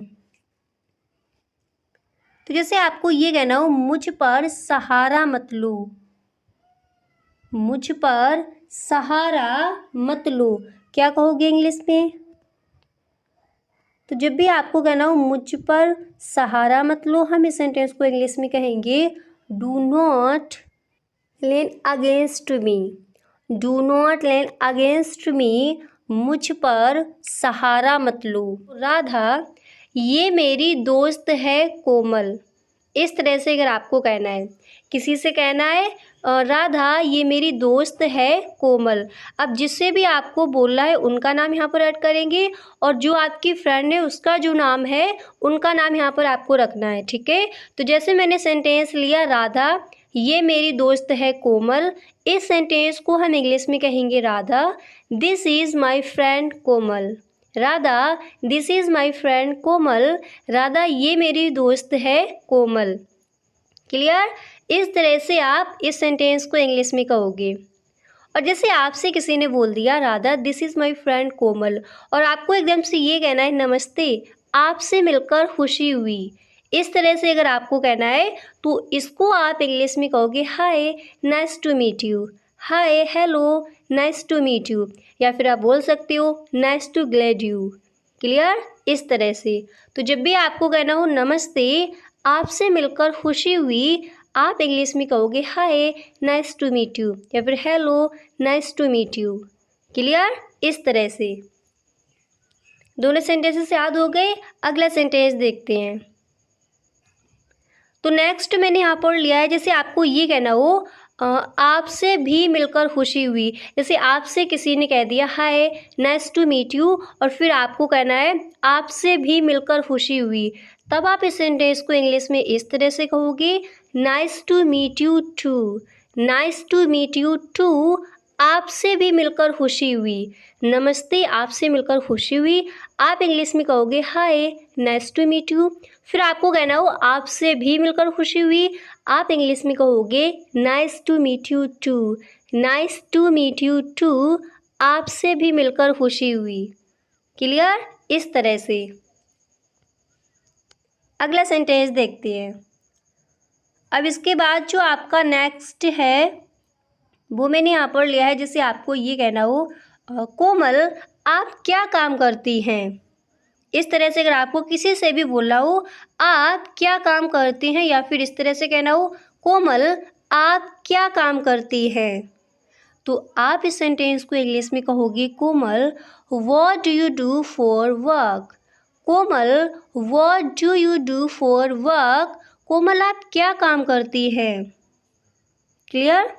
Speaker 1: तो जैसे आपको ये कहना हो मुझ पर सहारा मत लो। मुझ पर सहारा मत लो। क्या कहोगे इंग्लिश में? तो जब भी आपको कहना हो मुझ पर सहारा मत लो, हम इस सेंटेंस को इंग्लिश में कहेंगे do not lane against me. Do not lane against me. मुझ पर सहारा मत लो। राधा ये मेरी दोस्त है कोमल। इस तरह से अगर आपको कहना है, किसी से कहना है राधा ये मेरी दोस्त है कोमल, अब जिससे भी आपको बोलना है उनका नाम यहाँ पर ऐड करेंगे, और जो आपकी फ्रेंड है उसका जो नाम है उनका नाम यहाँ पर आपको रखना है। ठीक है? तो जैसे मैंने सेंटेंस लिया राधा ये मेरी दोस्त है कोमल, इस सेंटेंस को हम इंग्लिश में कहेंगे Radha this is my friend Komal. Radha this is my friend Komal. Radha ये मेरी दोस्त है कोमल। क्लियर? इस तरह से आप इस सेंटेंस को इंग्लिश में कहोगे। और जैसे आपसे किसी ने बोल दिया Radha this is my friend Komal, और आपको एकदम से ये कहना है नमस्ते आपसे मिलकर खुशी हुई। इस तरह से अगर आपको कहना है तो इसको आप इंग्लिश में कहोगे hi nice to meet you. Hi hello nice to meet you, या फिर आप बोल सकते हो nice to glad you. Clear? इस तरह से। तो जब भी आपको कहना हो नमस्ते आपसे मिलकर खुशी हुई, आप इंग्लिश में कहोगे hi nice to meet you, या फिर hello nice to meet you. Clear? इस तरह से। दोनों सेंटेंसेस याद हो गए? अगला सेंटेंस देखते हैं। तो नेक्स्ट मैंने यहाँ पर लिया है, जैसे आपको ये कहना हो आपसे भी मिलकर खुशी हुई। जैसे आपसे किसी ने कह दिया hi nice to meet you, और फिर आपको कहना है आपसे भी मिलकर खुशी हुई। तब आप इस सेंटेंस को इंग्लिश में इस तरह से कहोगे, nice to meet you too. Nice to meet you too, आपसे भी मिलकर खुशी हुई। नमस्ते, आपसे मिलकर खुशी हुई। आप इंग्लिश में कहोगे hi nice to meet you. फिर आपको कहना हो आपसे भी मिलकर खुशी हुई। आप इंग्लिश में कहोगे nice to meet you too. Nice to meet you too, आपसे भी मिलकर खुशी हुई। क्लियर? इस तरह से। अगला सेंटेंस देखते हैं। अब इसके बाद जो आपका नेक्स्ट है वो मैंने यहाँ पर लिया है, जैसे आपको ये कहना हो कोमल आप क्या काम करती हैं। इस तरह से अगर आपको किसी से भी बोलना हो आप क्या काम करती हैं, या फिर इस तरह से कहना हो कोमल आप क्या काम करती हैं, तो आप इस सेंटेंस को इंग्लिश में कहोगे Komal what do you do for work. Komal what do you do for work, Komal आप क्या काम करती हैं। क्लियर?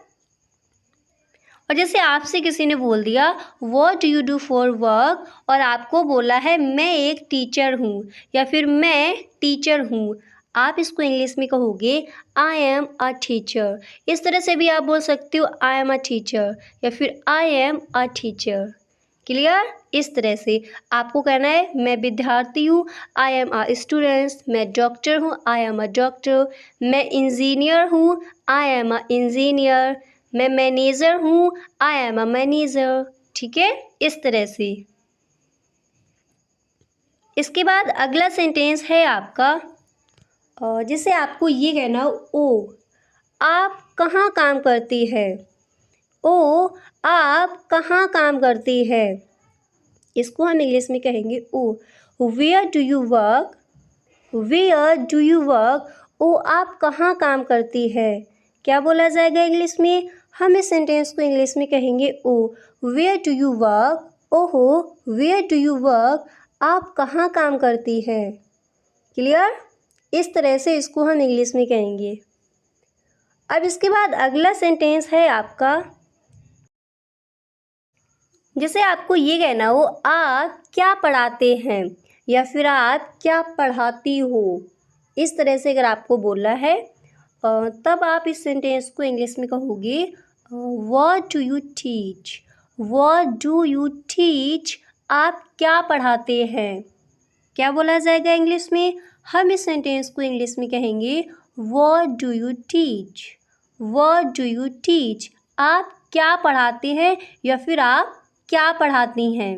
Speaker 1: और जैसे आपसे किसी ने बोल दिया what do you do for work, और आपको बोला है मैं एक टीचर हूँ या फिर मैं टीचर हूँ, आप इसको इंग्लिश में कहोगे आई एम अ टीचर। इस तरह से भी आप बोल सकते हो आई एम अ टीचर या फिर I am a teacher. Clear? इस तरह से आपको कहना है मैं विद्यार्थी हूँ, आई एम अ स्टूडेंट्स। मैं डॉक्टर हूँ, आई एम अ डॉक्टर। मैं इंजीनियर हूँ, आई एम अ इंजीनियर। मैं मैनेजर हूँ, आई एम अ मैनेजर। ठीक है? इस तरह से। इसके बाद अगला सेंटेंस है आपका, जिसे आपको ये कहना हो ओ आप कहाँ काम करती है। ओ आप कहाँ काम करती है, इसको हम इंग्लिश में कहेंगे oh where do you work. Where do you work, ओ आप कहाँ काम करती है। क्या बोला जाएगा इंग्लिश में? हम इस सेंटेंस को इंग्लिश में कहेंगे oh where do you work. ओहो वेयर डू यू वर्क, आप कहाँ काम करती है। क्लियर? इस तरह से इसको हम इंग्लिश में कहेंगे। अब इसके बाद अगला सेंटेंस है आपका, जैसे आपको ये कहना हो आप क्या पढ़ाते हैं या फिर आप क्या पढ़ाती हो। इस तरह से अगर आपको बोलना है तब आप इस सेंटेंस को इंग्लिश में कहोगे what do you teach. What do you teach, आप क्या पढ़ाते हैं। क्या बोला जाएगा इंग्लिश में? हम इस सेंटेंस को इंग्लिश में कहेंगे what do you teach. What do you teach, आप क्या पढ़ाते हैं या फिर आप क्या पढ़ाती हैं।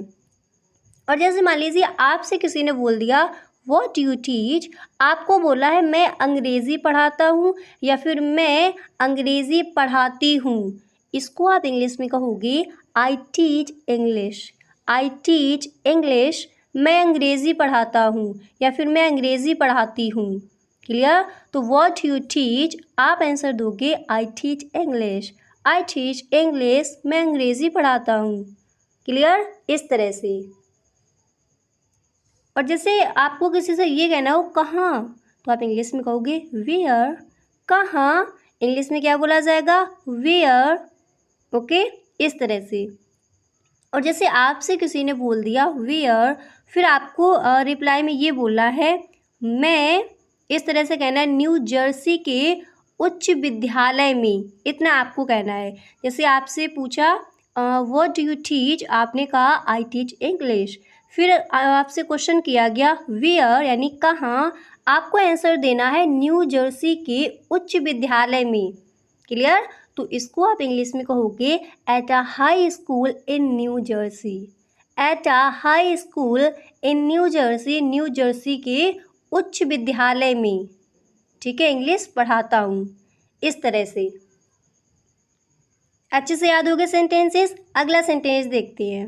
Speaker 1: और जैसे मान लीजिए आपसे किसी ने बोल दिया व्हाट डू यू टीच, आपको बोला है मैं अंग्रेज़ी पढ़ाता हूँ या फिर मैं अंग्रेज़ी पढ़ाती हूँ, इसको आप इंग्लिश में कहोगे I teach English. I teach English, मैं अंग्रेज़ी पढ़ाता हूँ या फिर मैं अंग्रेज़ी पढ़ाती हूँ। क्लियर? तो व्हाट यू टीच, आप आंसर दोगे I teach English. I teach English, मैं अंग्रेज़ी पढ़ाता हूँ। क्लियर? इस तरह से। और जैसे आपको किसी से ये कहना हो कहाँ, तो आप इंग्लिश में कहोगे वेयर। कहाँ, इंग्लिश में क्या बोला जाएगा? वेयर। ओके? इस तरह से। और जैसे आपसे किसी ने बोल दिया वेयर, फिर आपको रिप्लाई में ये बोलना है मैं, इस तरह से कहना है न्यू जर्सी के उच्च विद्यालय में, इतना आपको कहना है। जैसे आपसे पूछा व्हाट डू यू टीच, आपने कहा आई टीच इंग्लिश। फिर आपसे क्वेश्चन किया गया वेयर यानी कहाँ, आपको आंसर देना है न्यू जर्सी के उच्च विद्यालय में। क्लियर? तो इसको आप इंग्लिश में कहोगे at a high school in new Jersey. At a high school in new Jersey, new Jersey के उच्च विद्यालय में। ठीक है? इंग्लिश पढ़ाता हूँ। इस तरह से अच्छे से याद हो गए सेंटेंसेस। अगला सेंटेंस देखते हैं।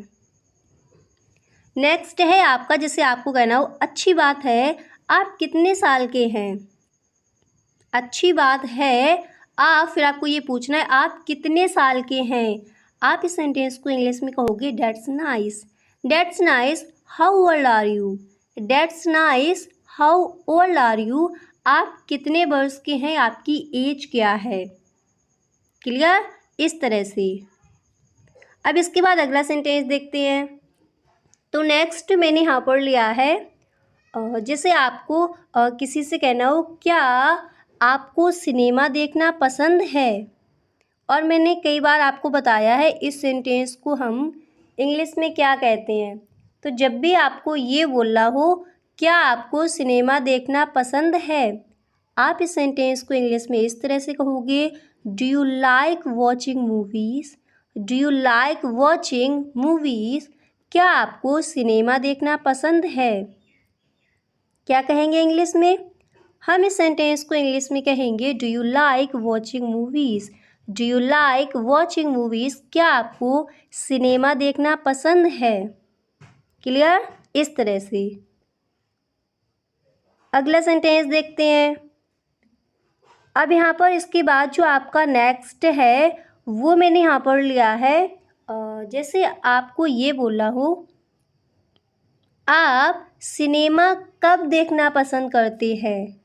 Speaker 1: नेक्स्ट है आपका, जैसे आपको कहना हो अच्छी बात है आप कितने साल के हैं। अच्छी बात है आप, फिर आपको ये पूछना है आप कितने साल के हैं। आप इस सेंटेंस को इंग्लिश में कहोगे that's nice. That's nice, how old are you. That's nice, how old are you, आप कितने वर्ष के हैं, आपकी एज क्या है। क्लियर, इस तरह से। अब इसके बाद अगला सेंटेंस देखते हैं। तो नेक्स्ट मैंने यहाँ पर लिया है जैसे आपको किसी से कहना हो क्या आपको सिनेमा देखना पसंद है। और मैंने कई बार आपको बताया है इस सेंटेंस को हम इंग्लिश में क्या कहते हैं। तो जब भी आपको ये बोलना हो क्या आपको सिनेमा देखना पसंद है, आप इस सेंटेंस को इंग्लिश में इस तरह से कहोगे, do you like watching movies. Do you like watching movies, क्या आपको सिनेमा देखना पसंद है। क्या कहेंगे इंग्लिश में, हम इस सेंटेंस को इंग्लिश में कहेंगे do you like watching movies. Do you like watching movies, क्या आपको सिनेमा देखना पसंद है। क्लियर, इस तरह से। अगला सेंटेंस देखते हैं। अब यहाँ पर इसके बाद जो आपका नेक्स्ट है वो मैंने यहाँ पर लिया है जैसे आपको ये बोलना हो आप सिनेमा कब देखना पसंद करते हैं।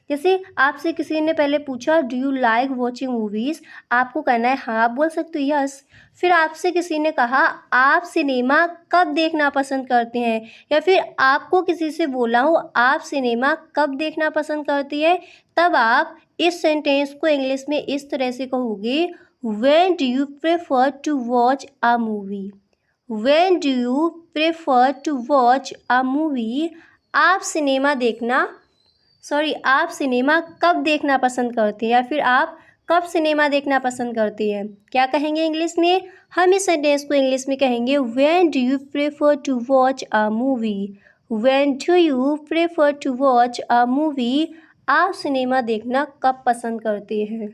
Speaker 1: जैसे आपसे किसी ने पहले पूछा do you like watching movies, आपको कहना है हाँ, आप बोल सकते हो यस। फिर आपसे किसी ने कहा आप सिनेमा कब देखना पसंद करते हैं, या फिर आपको किसी से बोला हो आप सिनेमा कब देखना पसंद करती है, तब आप इस सेंटेंस को इंग्लिश में इस तरह से कहोगे, when do you prefer to watch a movie. When do you prefer to watch a movie, आप सिनेमा कब देखना पसंद करते हैं, या फिर आप कब सिनेमा देखना पसंद करती हैं। क्या कहेंगे इंग्लिश में, हम इस सेंटेंस को इंग्लिश में कहेंगे when do you prefer to watch a movie. When do you prefer to watch a movie, आप सिनेमा देखना कब पसंद करते हैं।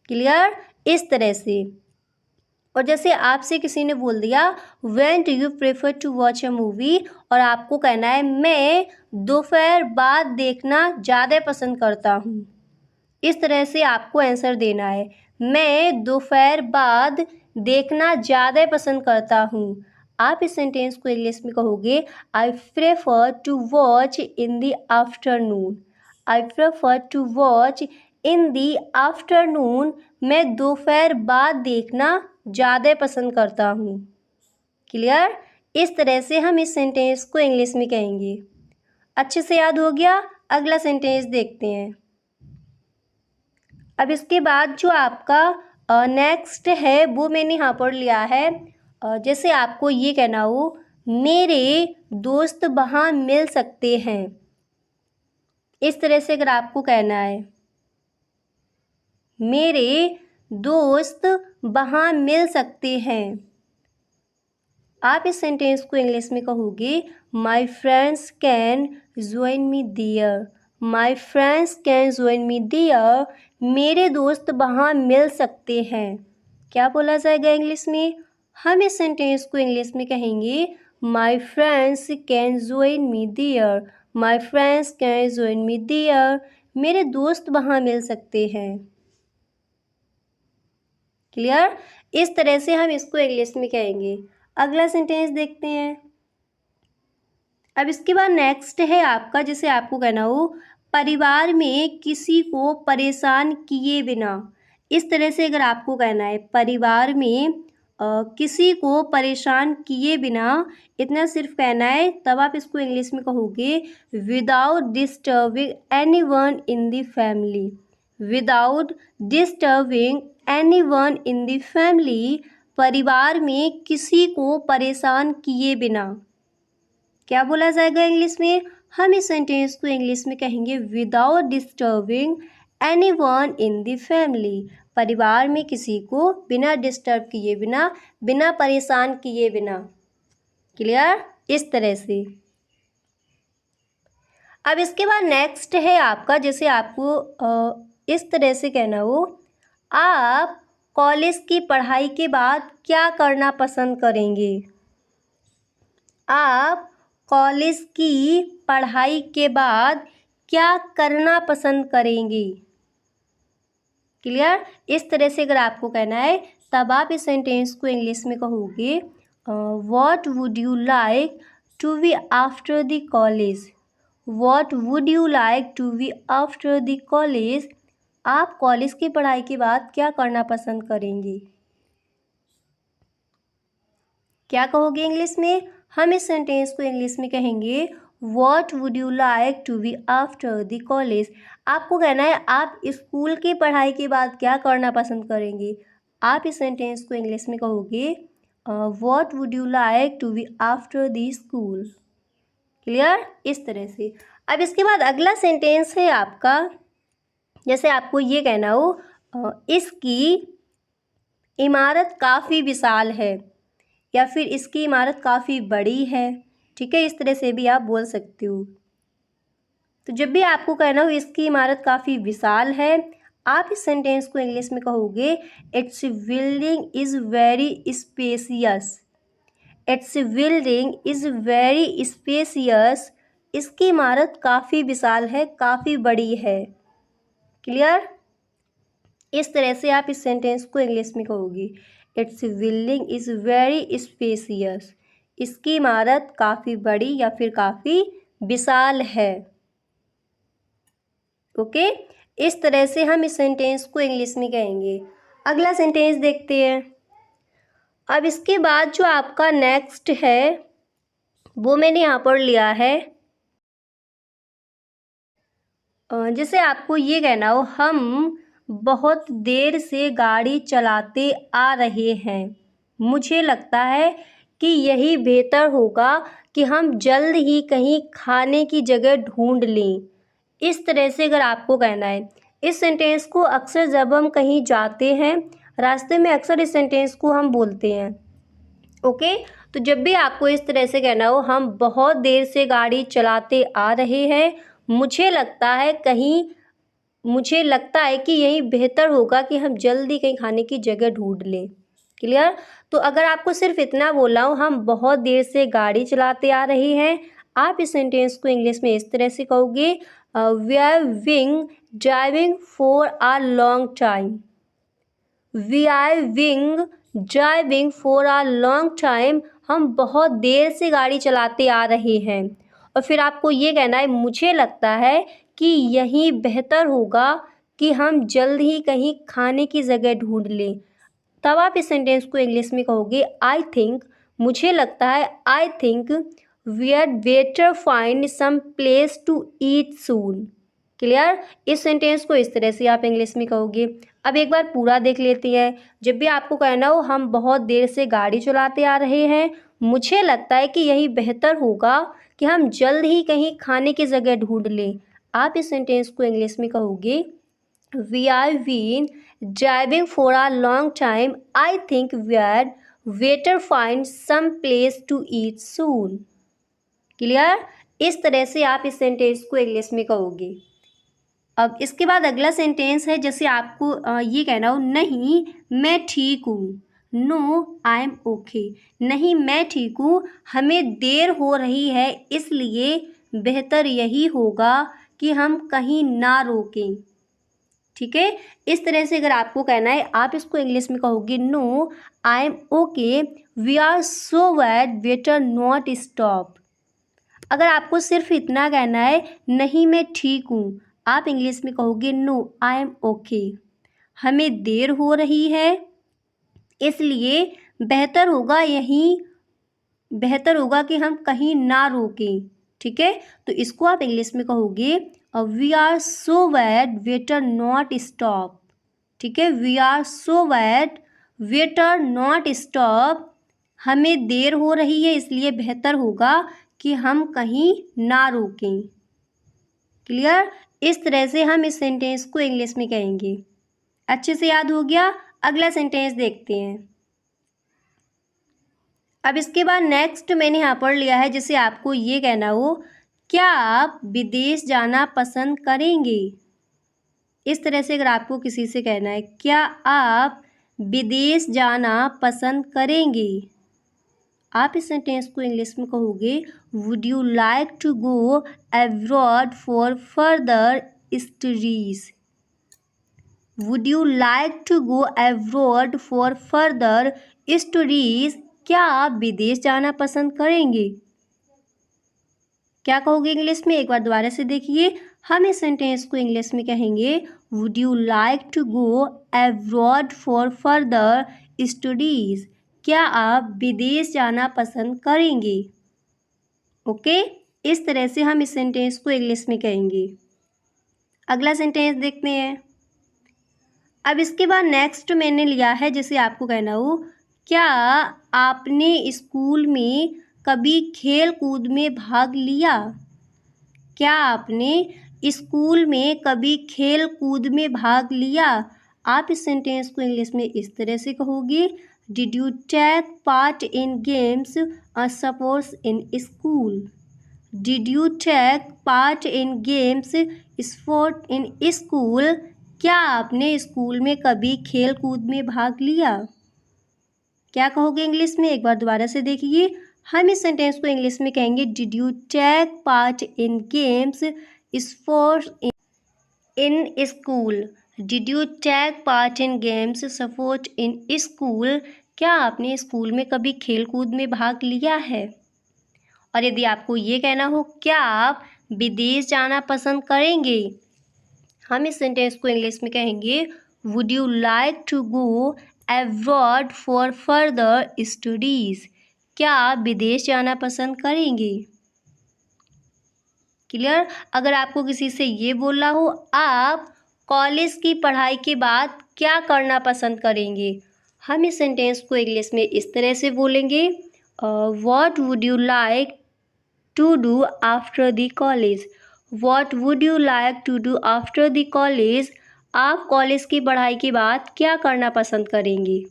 Speaker 1: क्लियर, इस तरह से। और जैसे आपसे किसी ने बोल दिया when do you prefer to watch a movie, और आपको कहना है मैं दोपहर बाद देखना ज़्यादा पसंद करता हूँ। इस तरह से आपको आंसर देना है, मैं दोपहर बाद देखना ज़्यादा पसंद करता हूँ। आप इस सेंटेंस को इंग्लिश में कहोगे I prefer to watch in the afternoon. I prefer to watch in the afternoon, मैं दोपहर बाद देखना ज़्यादा पसंद करता हूँ। क्लियर, इस तरह से हम इस सेंटेंस को इंग्लिश में कहेंगे। अच्छे से याद हो गया। अगला सेंटेंस देखते हैं। अब इसके बाद जो आपका नेक्स्ट है वो मैंने यहाँ पर लिया है जैसे आपको ये कहना हो मेरे दोस्त वहाँ मिल सकते हैं। इस तरह से अगर आपको कहना है मेरे दोस्त वहाँ मिल सकते हैं, आप इस सेंटेंस को इंग्लिश में कहोगे my friends can join me there. My friends can join me there, मेरे दोस्त वहाँ मिल सकते हैं। क्या बोला जाएगा इंग्लिश में, हम इस सेंटेंस को इंग्लिश में कहेंगे my friends can join me there. My friends can join me there, मेरे दोस्त वहाँ मिल सकते हैं। क्लियर, इस तरह से हम इसको इंग्लिश में कहेंगे। अगला सेंटेंस देखते हैं। अब इसके बाद नेक्स्ट है आपका जैसे आपको कहना हो परिवार में किसी को परेशान किए बिना। इस तरह से अगर आपको कहना है परिवार में किसी को परेशान किए बिना, इतना सिर्फ कहना है, तब आप इसको इंग्लिश में कहोगे without disturbing anyone in the family. Without disturbing anyone in the family, परिवार में किसी को परेशान किए बिना। क्या बोला जाएगा इंग्लिश में, हम इस सेंटेंस को इंग्लिश में कहेंगे without disturbing anyone in the family. परिवार में किसी को बिना डिस्टर्ब किए बिना, बिना परेशान किए बिना। क्लियर, इस तरह से। अब इसके बाद नेक्स्ट है आपका जैसे आपको इस तरह से कहना हो आप कॉलेज की पढ़ाई के बाद क्या करना पसंद करेंगे। आप कॉलेज की पढ़ाई के बाद क्या करना पसंद करेंगे। क्लियर, इस तरह से अगर आपको कहना है तब आप इस सेंटेंस को इंग्लिश में कहोगे what would you like to be after the college. What would you like to be after the college? आप कॉलेज की पढ़ाई के बाद क्या करना पसंद करेंगे? क्या कहोगे इंग्लिश में? हम इस सेंटेंस को इंग्लिश में कहेंगे what would you like to be after the college. आपको कहना है आप स्कूल की पढ़ाई के बाद क्या करना पसंद करेंगे। आप इस सेंटेंस को इंग्लिश में कहोगे what would you like to be after the school. Clear? इस तरह से। अब इसके बाद अगला सेंटेंस है आपका, जैसे आपको ये कहना हो इसकी इमारत काफ़ी विशाल है, या फिर इसकी इमारत काफ़ी बड़ी है। ठीक है, इस तरह से भी आप बोल सकते हो। तो जब भी आपको कहना हो इसकी इमारत काफ़ी विशाल है, आप इस सेंटेंस को इंग्लिश में कहोगे it's building is very spacious. It's building is very spacious. इसकी इमारत काफ़ी विशाल है, काफ़ी बड़ी है। क्लियर? इस तरह से आप इस सेंटेंस को इंग्लिश में कहोगे it's building is very spacious. इसकी इमारत काफ़ी बड़ी या फिर काफ़ी विशाल है। ओके, इस तरह से हम इस सेंटेंस को इंग्लिश में कहेंगे। अगला सेंटेंस देखते हैं। अब इसके बाद जो आपका नेक्स्ट है वो मैंने यहाँ पर लिया है, जैसे आपको ये कहना हो हम बहुत देर से गाड़ी चलाते आ रहे हैं, मुझे लगता है कि यही बेहतर होगा कि हम जल्द ही कहीं खाने की जगह ढूंढ लें। इस तरह से अगर आपको कहना है, इस सेंटेंस को अक्सर जब हम कहीं जाते हैं रास्ते में अक्सर इस सेंटेंस को हम बोलते हैं। ओके, तो जब भी आपको इस तरह से कहना हो हम बहुत देर से गाड़ी चलाते आ रहे हैं, मुझे लगता है कि यही बेहतर होगा कि हम जल्दी कहीं खाने की जगह ढूंढ लें। क्लियर? तो अगर आपको सिर्फ इतना बोला हो हम बहुत देर से गाड़ी चलाते आ रहे हैं, आप इस सेंटेंस को इंग्लिश में इस तरह से कहोगे we are being driving for a long time. We are being driving for a long time. हम बहुत देर से गाड़ी चलाते आ रहे हैं। और फिर आपको ये कहना है मुझे लगता है कि यही बेहतर होगा कि हम जल्द ही कहीं खाने की जगह ढूंढ लें। तब आप इस सेंटेंस को इंग्लिश में कहोगे आई थिंक, मुझे लगता है I think we are better find some place to eat soon. Clear? इस सेंटेंस को इस तरह से आप इंग्लिश में कहोगे। अब एक बार पूरा देख लेते हैं। जब भी आपको कहना हो हम बहुत देर से गाड़ी चलाते आ रहे हैं, मुझे लगता है कि यही बेहतर होगा कि हम जल्द ही कहीं खाने की जगह ढूंढ लें। आप इस सेंटेंस को इंग्लिश में कहोगे we are been driving for a long time, I think we are better find some place to eat soon. Clear? इस तरह से आप इस सेंटेंस को इंग्लिश में कहोगे। अब इसके बाद अगला सेंटेंस है, जैसे आपको ये कहना हो नहीं मैं ठीक हूँ, नो आई एम ओके। नहीं मैं ठीक हूँ, हमें देर हो रही है इसलिए बेहतर यही होगा कि हम कहीं ना रोकें। ठीक है, इस तरह से अगर आपको कहना है आप इसको इंग्लिश में कहोगे no I am okay, we are so bad, better not stop. अगर आपको सिर्फ इतना कहना है नहीं मैं ठीक हूँ, आप इंग्लिश में कहोगे नो आई एम ओके, हमें देर हो रही है इसलिए बेहतर होगा कि हम कहीं ना रोकें। ठीक है, तो इसको आप इंग्लिश में कहोगे we are so bad, better not stop. ठीक है, we are so bad, better not stop. हमें देर हो रही है इसलिए बेहतर होगा कि हम कहीं ना रोकें। क्लियर? इस तरह से हम इस सेंटेंस को इंग्लिश में कहेंगे। अच्छे से याद हो गया? अगला सेंटेंस देखते हैं। अब इसके बाद नेक्स्ट मैंने यहाँ पर लिया है, जैसे आपको ये कहना हो क्या आप विदेश जाना पसंद करेंगे। इस तरह से अगर आपको किसी से कहना है क्या आप विदेश जाना पसंद करेंगे, आप इस सेंटेंस को इंग्लिश में कहोगे would you like to go abroad for further studies. Would you like to go abroad for further studies. क्या आप विदेश जाना पसंद करेंगे। क्या कहोगे इंग्लिश में? एक बार दोबारा से देखिए। हम इस सेंटेंस को इंग्लिश में कहेंगे would you like to go abroad for further studies. क्या आप विदेश जाना पसंद करेंगे? ओके, इस तरह से हम इस सेंटेंस को इंग्लिश में कहेंगे। अगला सेंटेंस देखते हैं। अब इसके बाद नेक्स्ट मैंने लिया है, जैसे आपको कहना हो, क्या आपने स्कूल में कभी खेल कूद में भाग लिया? क्या आपने स्कूल में कभी खेल कूद में भाग लिया? आप इस सेंटेंस को इंग्लिश में इस तरह से कहोगे, did you take part in games और sports in school? Did you take part in games sport in school? क्या आपने स्कूल में कभी खेल कूद में भाग लिया? क्या कहोगे इंग्लिश में? एक बार दोबारा से देखिए। हम इस सेंटेंस को इंग्लिश में कहेंगे did you take part in games sports in school? Did you take part in games sport in school? क्या आपने स्कूल में कभी खेल कूद में भाग लिया है? और यदि आपको ये कहना हो क्या आप विदेश जाना पसंद करेंगे, हम इस सेंटेंस को इंग्लिश में कहेंगे would you like to go abroad for further studies. क्या आप विदेश जाना पसंद करेंगे? क्लियर? अगर आपको किसी से ये बोलना हो आप कॉलेज की पढ़ाई के बाद क्या करना पसंद करेंगे, हम इस सेंटेंस को इंग्लिश में इस तरह से बोलेंगे what would you like to do after the college. What would you like to do after the college? आप कॉलेज की पढ़ाई के बाद क्या करना पसंद करेंगे?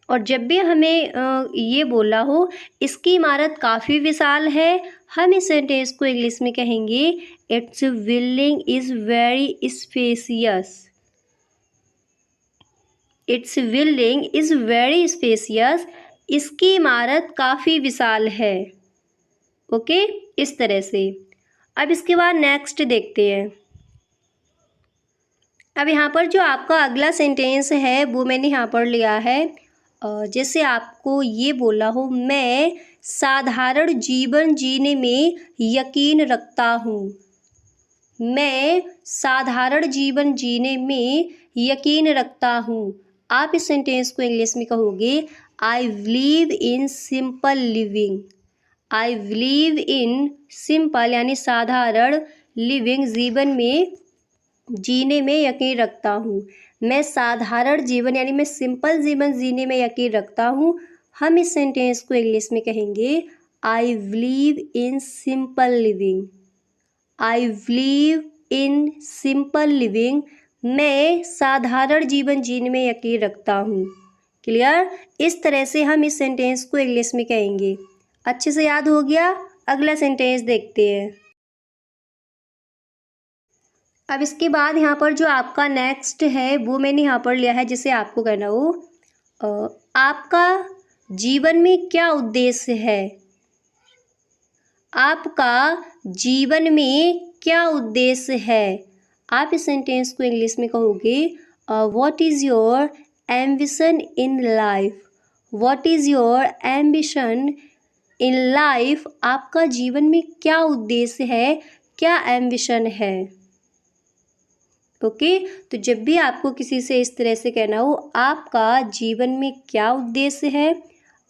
Speaker 1: और जब भी हमें ये बोला हो इसकी इमारत काफ़ी विशाल है, हम इस सेंटेंस को इंग्लिश में कहेंगे it's building is very spacious. It's building is very spacious. इसकी इमारत काफ़ी विशाल है। ओके, इस तरह से। अब इसके बाद नेक्स्ट देखते हैं। अब यहाँ पर जो आपका अगला सेंटेंस है वो मैंने यहाँ पर लिया है, जैसे आपको ये बोला हो मैं साधारण जीवन जीने में यकीन रखता हूँ। मैं साधारण जीवन जीने में यकीन रखता हूँ। आप इस सेंटेंस को इंग्लिश में कहोगे I believe in simple living. I believe in simple यानी साधारण, लिविंग जीवन में जीने में यकीन रखता हूँ। मैं साधारण जीवन यानी मैं सिंपल जीवन जीने में यकीन रखता हूँ। हम इस सेंटेंस को इंग्लिश में कहेंगे I believe in simple living. I believe in simple living. मैं साधारण जीवन जीने में यकीन रखता हूँ। क्लियर? इस तरह से हम इस सेंटेंस को इंग्लिश में कहेंगे। अच्छे से याद हो गया? अगला सेंटेंस देखते हैं। अब इसके बाद यहाँ पर जो आपका नेक्स्ट है वो मैंने यहाँ पर लिया है, जिसे आपको कहना हो आपका जीवन में क्या उद्देश्य है। आपका जीवन में क्या उद्देश्य है? आप इस सेंटेंस को इंग्लिश में कहोगे what is your ambition in life. What is your ambition in life. आपका जीवन में क्या उद्देश्य है, क्या एम्बिशन है। ओके, तो जब भी आपको किसी से इस तरह से कहना हो आपका जीवन में क्या उद्देश्य है,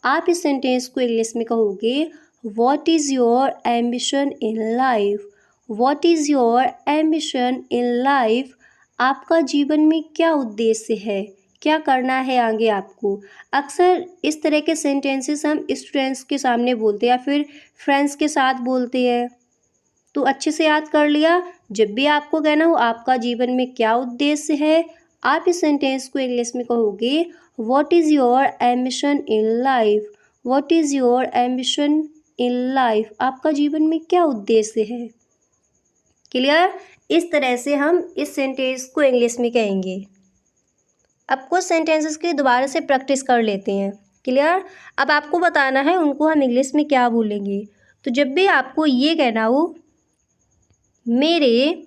Speaker 1: आप इस सेंटेंस को इंग्लिश में कहोगे what is your ambition in life. What is your ambition in life. आपका जीवन में क्या उद्देश्य है, क्या करना है आगे आपको। अक्सर इस तरह के सेंटेंसेस हम स्टूडेंट्स के सामने बोलते हैं या फिर फ्रेंड्स के साथ बोलते हैं। तो अच्छे से याद कर लिया। जब भी आपको कहना हो आपका जीवन में क्या उद्देश्य है, आप इस सेंटेंस को इंग्लिश में कहोगे what is your ambition in life. What is your ambition in life. आपका जीवन में क्या उद्देश्य है। क्लियर? इस तरह से हम इस सेंटेंस को इंग्लिश में कहेंगे। अब कुछ सेंटेंसेस की दोबारा से प्रैक्टिस कर लेते हैं। क्लियर? अब आपको बताना है उनको हम इंग्लिश में क्या बोलेंगे। तो जब भी आपको ये कहना हो मेरे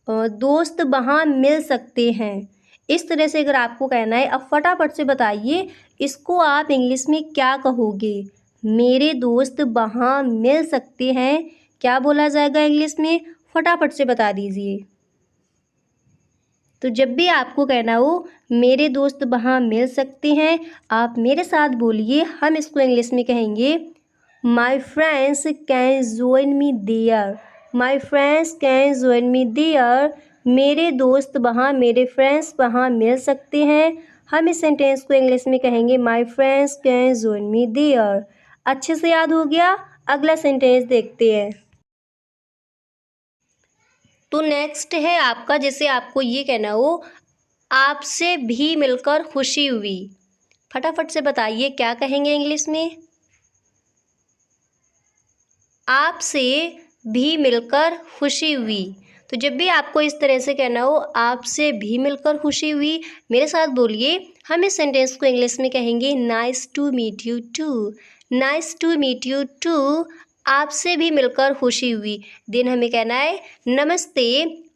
Speaker 1: दोस्त वहाँ मिल सकते हैं, इस तरह से अगर आपको कहना है, अब फटाफट से बताइए इसको आप इंग्लिश में क्या कहोगे। मेरे दोस्त वहाँ मिल सकते हैं, क्या बोला जाएगा इंग्लिश में? फटाफट से बता दीजिए। तो जब भी आपको कहना हो मेरे दोस्त वहाँ मिल सकते हैं, आप मेरे साथ बोलिए। हम इसको इंग्लिश में कहेंगे my friends can join me there. My friends can join me there. मेरे दोस्त वहाँ, मेरे फ्रेंड्स वहाँ मिल सकते हैं। हम इस सेंटेंस को इंग्लिश में कहेंगे my friends can join me there. अच्छे से याद हो गया? अगला सेंटेंस देखते हैं। तो नेक्स्ट है आपका, जैसे आपको ये कहना हो आपसे भी मिलकर खुशी हुई। फटाफट से बताइए क्या कहेंगे इंग्लिश में? आपसे भी मिलकर खुशी हुई। तो जब भी आपको इस तरह से कहना हो आपसे भी मिलकर खुशी हुई, मेरे साथ बोलिए। हम इस सेंटेंस को इंग्लिश में कहेंगे nice to meet you too. Nice to meet you too. आपसे भी मिलकर खुशी हुई। देन हमें कहना है नमस्ते,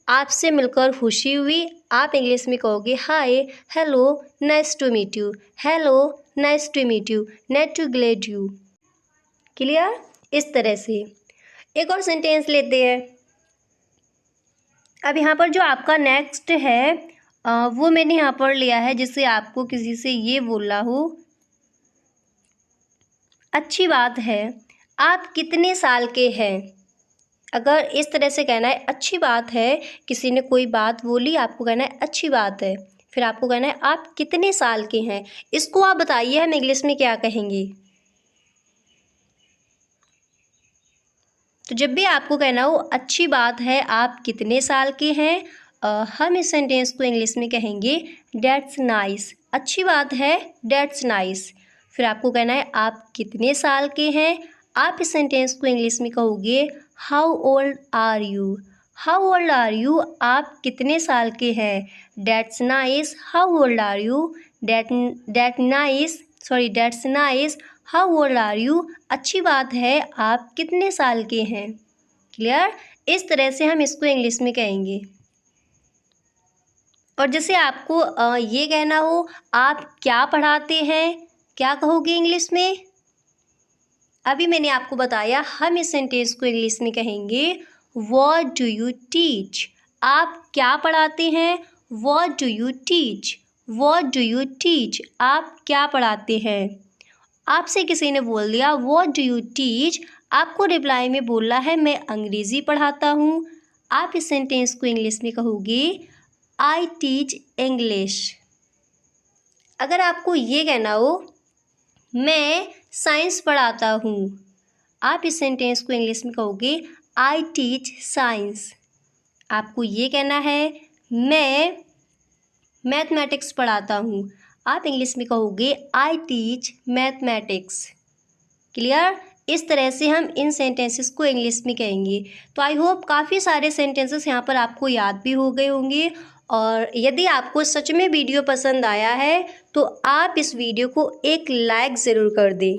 Speaker 1: आपसे मिलकर खुशी हुई। आप इंग्लिश में कहोगे hi, hello, nice to meet you. Hello, nice to meet you, nice to glad you. Clear? इस तरह से एक और सेंटेंस लेते हैं। अब यहाँ पर जो आपका नेक्स्ट है वो मैंने यहाँ पर लिया है, जिससे आपको किसी से ये बोलना हो अच्छी बात है, आप कितने साल के हैं। अगर इस तरह से कहना है अच्छी बात है, किसी ने कोई बात बोली, आपको कहना है अच्छी बात है, फिर आपको कहना है आप कितने साल के हैं। इसको आप बताइए हम इंग्लिश में क्या कहेंगे। तो जब भी आपको कहना हो अच्छी बात है आप कितने साल के हैं, हम इस सेंटेंस को इंग्लिश में कहेंगे डेट्स नाइस। अच्छी बात है, डेट्स नाइस। फिर आपको कहना है आप कितने साल के हैं। आप इस सेंटेंस को इंग्लिश में कहोगे how old are you. How old are you, आप कितने साल के हैं। That's nice, how old are you. That's nice, how old are you. अच्छी बात है आप कितने साल के हैं। क्लियर? इस तरह से हम इसको इंग्लिश में कहेंगे। और जैसे आपको ये कहना हो आप क्या पढ़ाते हैं, क्या कहोगे इंग्लिश में? अभी मैंने आपको बताया हम इस सेंटेंस को इंग्लिश में कहेंगे व्हाट डू यू टीच। आप क्या पढ़ाते हैं। What do you teach. What do you teach, आप क्या पढ़ाते हैं। आपसे किसी ने बोल दिया व्हाट डू यू टीच, आपको रिप्लाई में बोलना है मैं अंग्रेज़ी पढ़ाता हूँ। आप इस सेंटेंस को इंग्लिश में कहोगे आई टीच इंग्लिश। अगर आपको ये कहना हो मैं साइंस पढ़ाता हूँ, आप इस सेंटेंस को इंग्लिश में कहोगे आई टीच साइंस। आपको ये कहना है मैं मैथमेटिक्स पढ़ाता हूँ, आप इंग्लिश में कहोगे आई टीच मैथमेटिक्स। क्लियर? इस तरह से हम इन सेंटेंसेस को इंग्लिश में कहेंगे। तो आई होप काफ़ी सारे सेंटेंसेस यहाँ पर आपको याद भी हो गए होंगे। और यदि आपको सच में वीडियो पसंद आया है तो आप इस वीडियो को एक लाइक ज़रूर कर दें।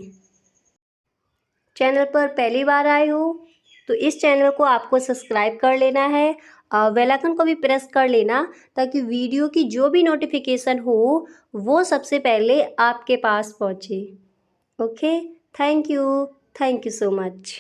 Speaker 1: चैनल पर पहली बार आए हो तो इस चैनल को आपको सब्सक्राइब कर लेना है, बेल आइकन को भी प्रेस कर लेना ताकि वीडियो की जो भी नोटिफिकेशन हो वो सबसे पहले आपके पास पहुँचे। Okay, thank you so much.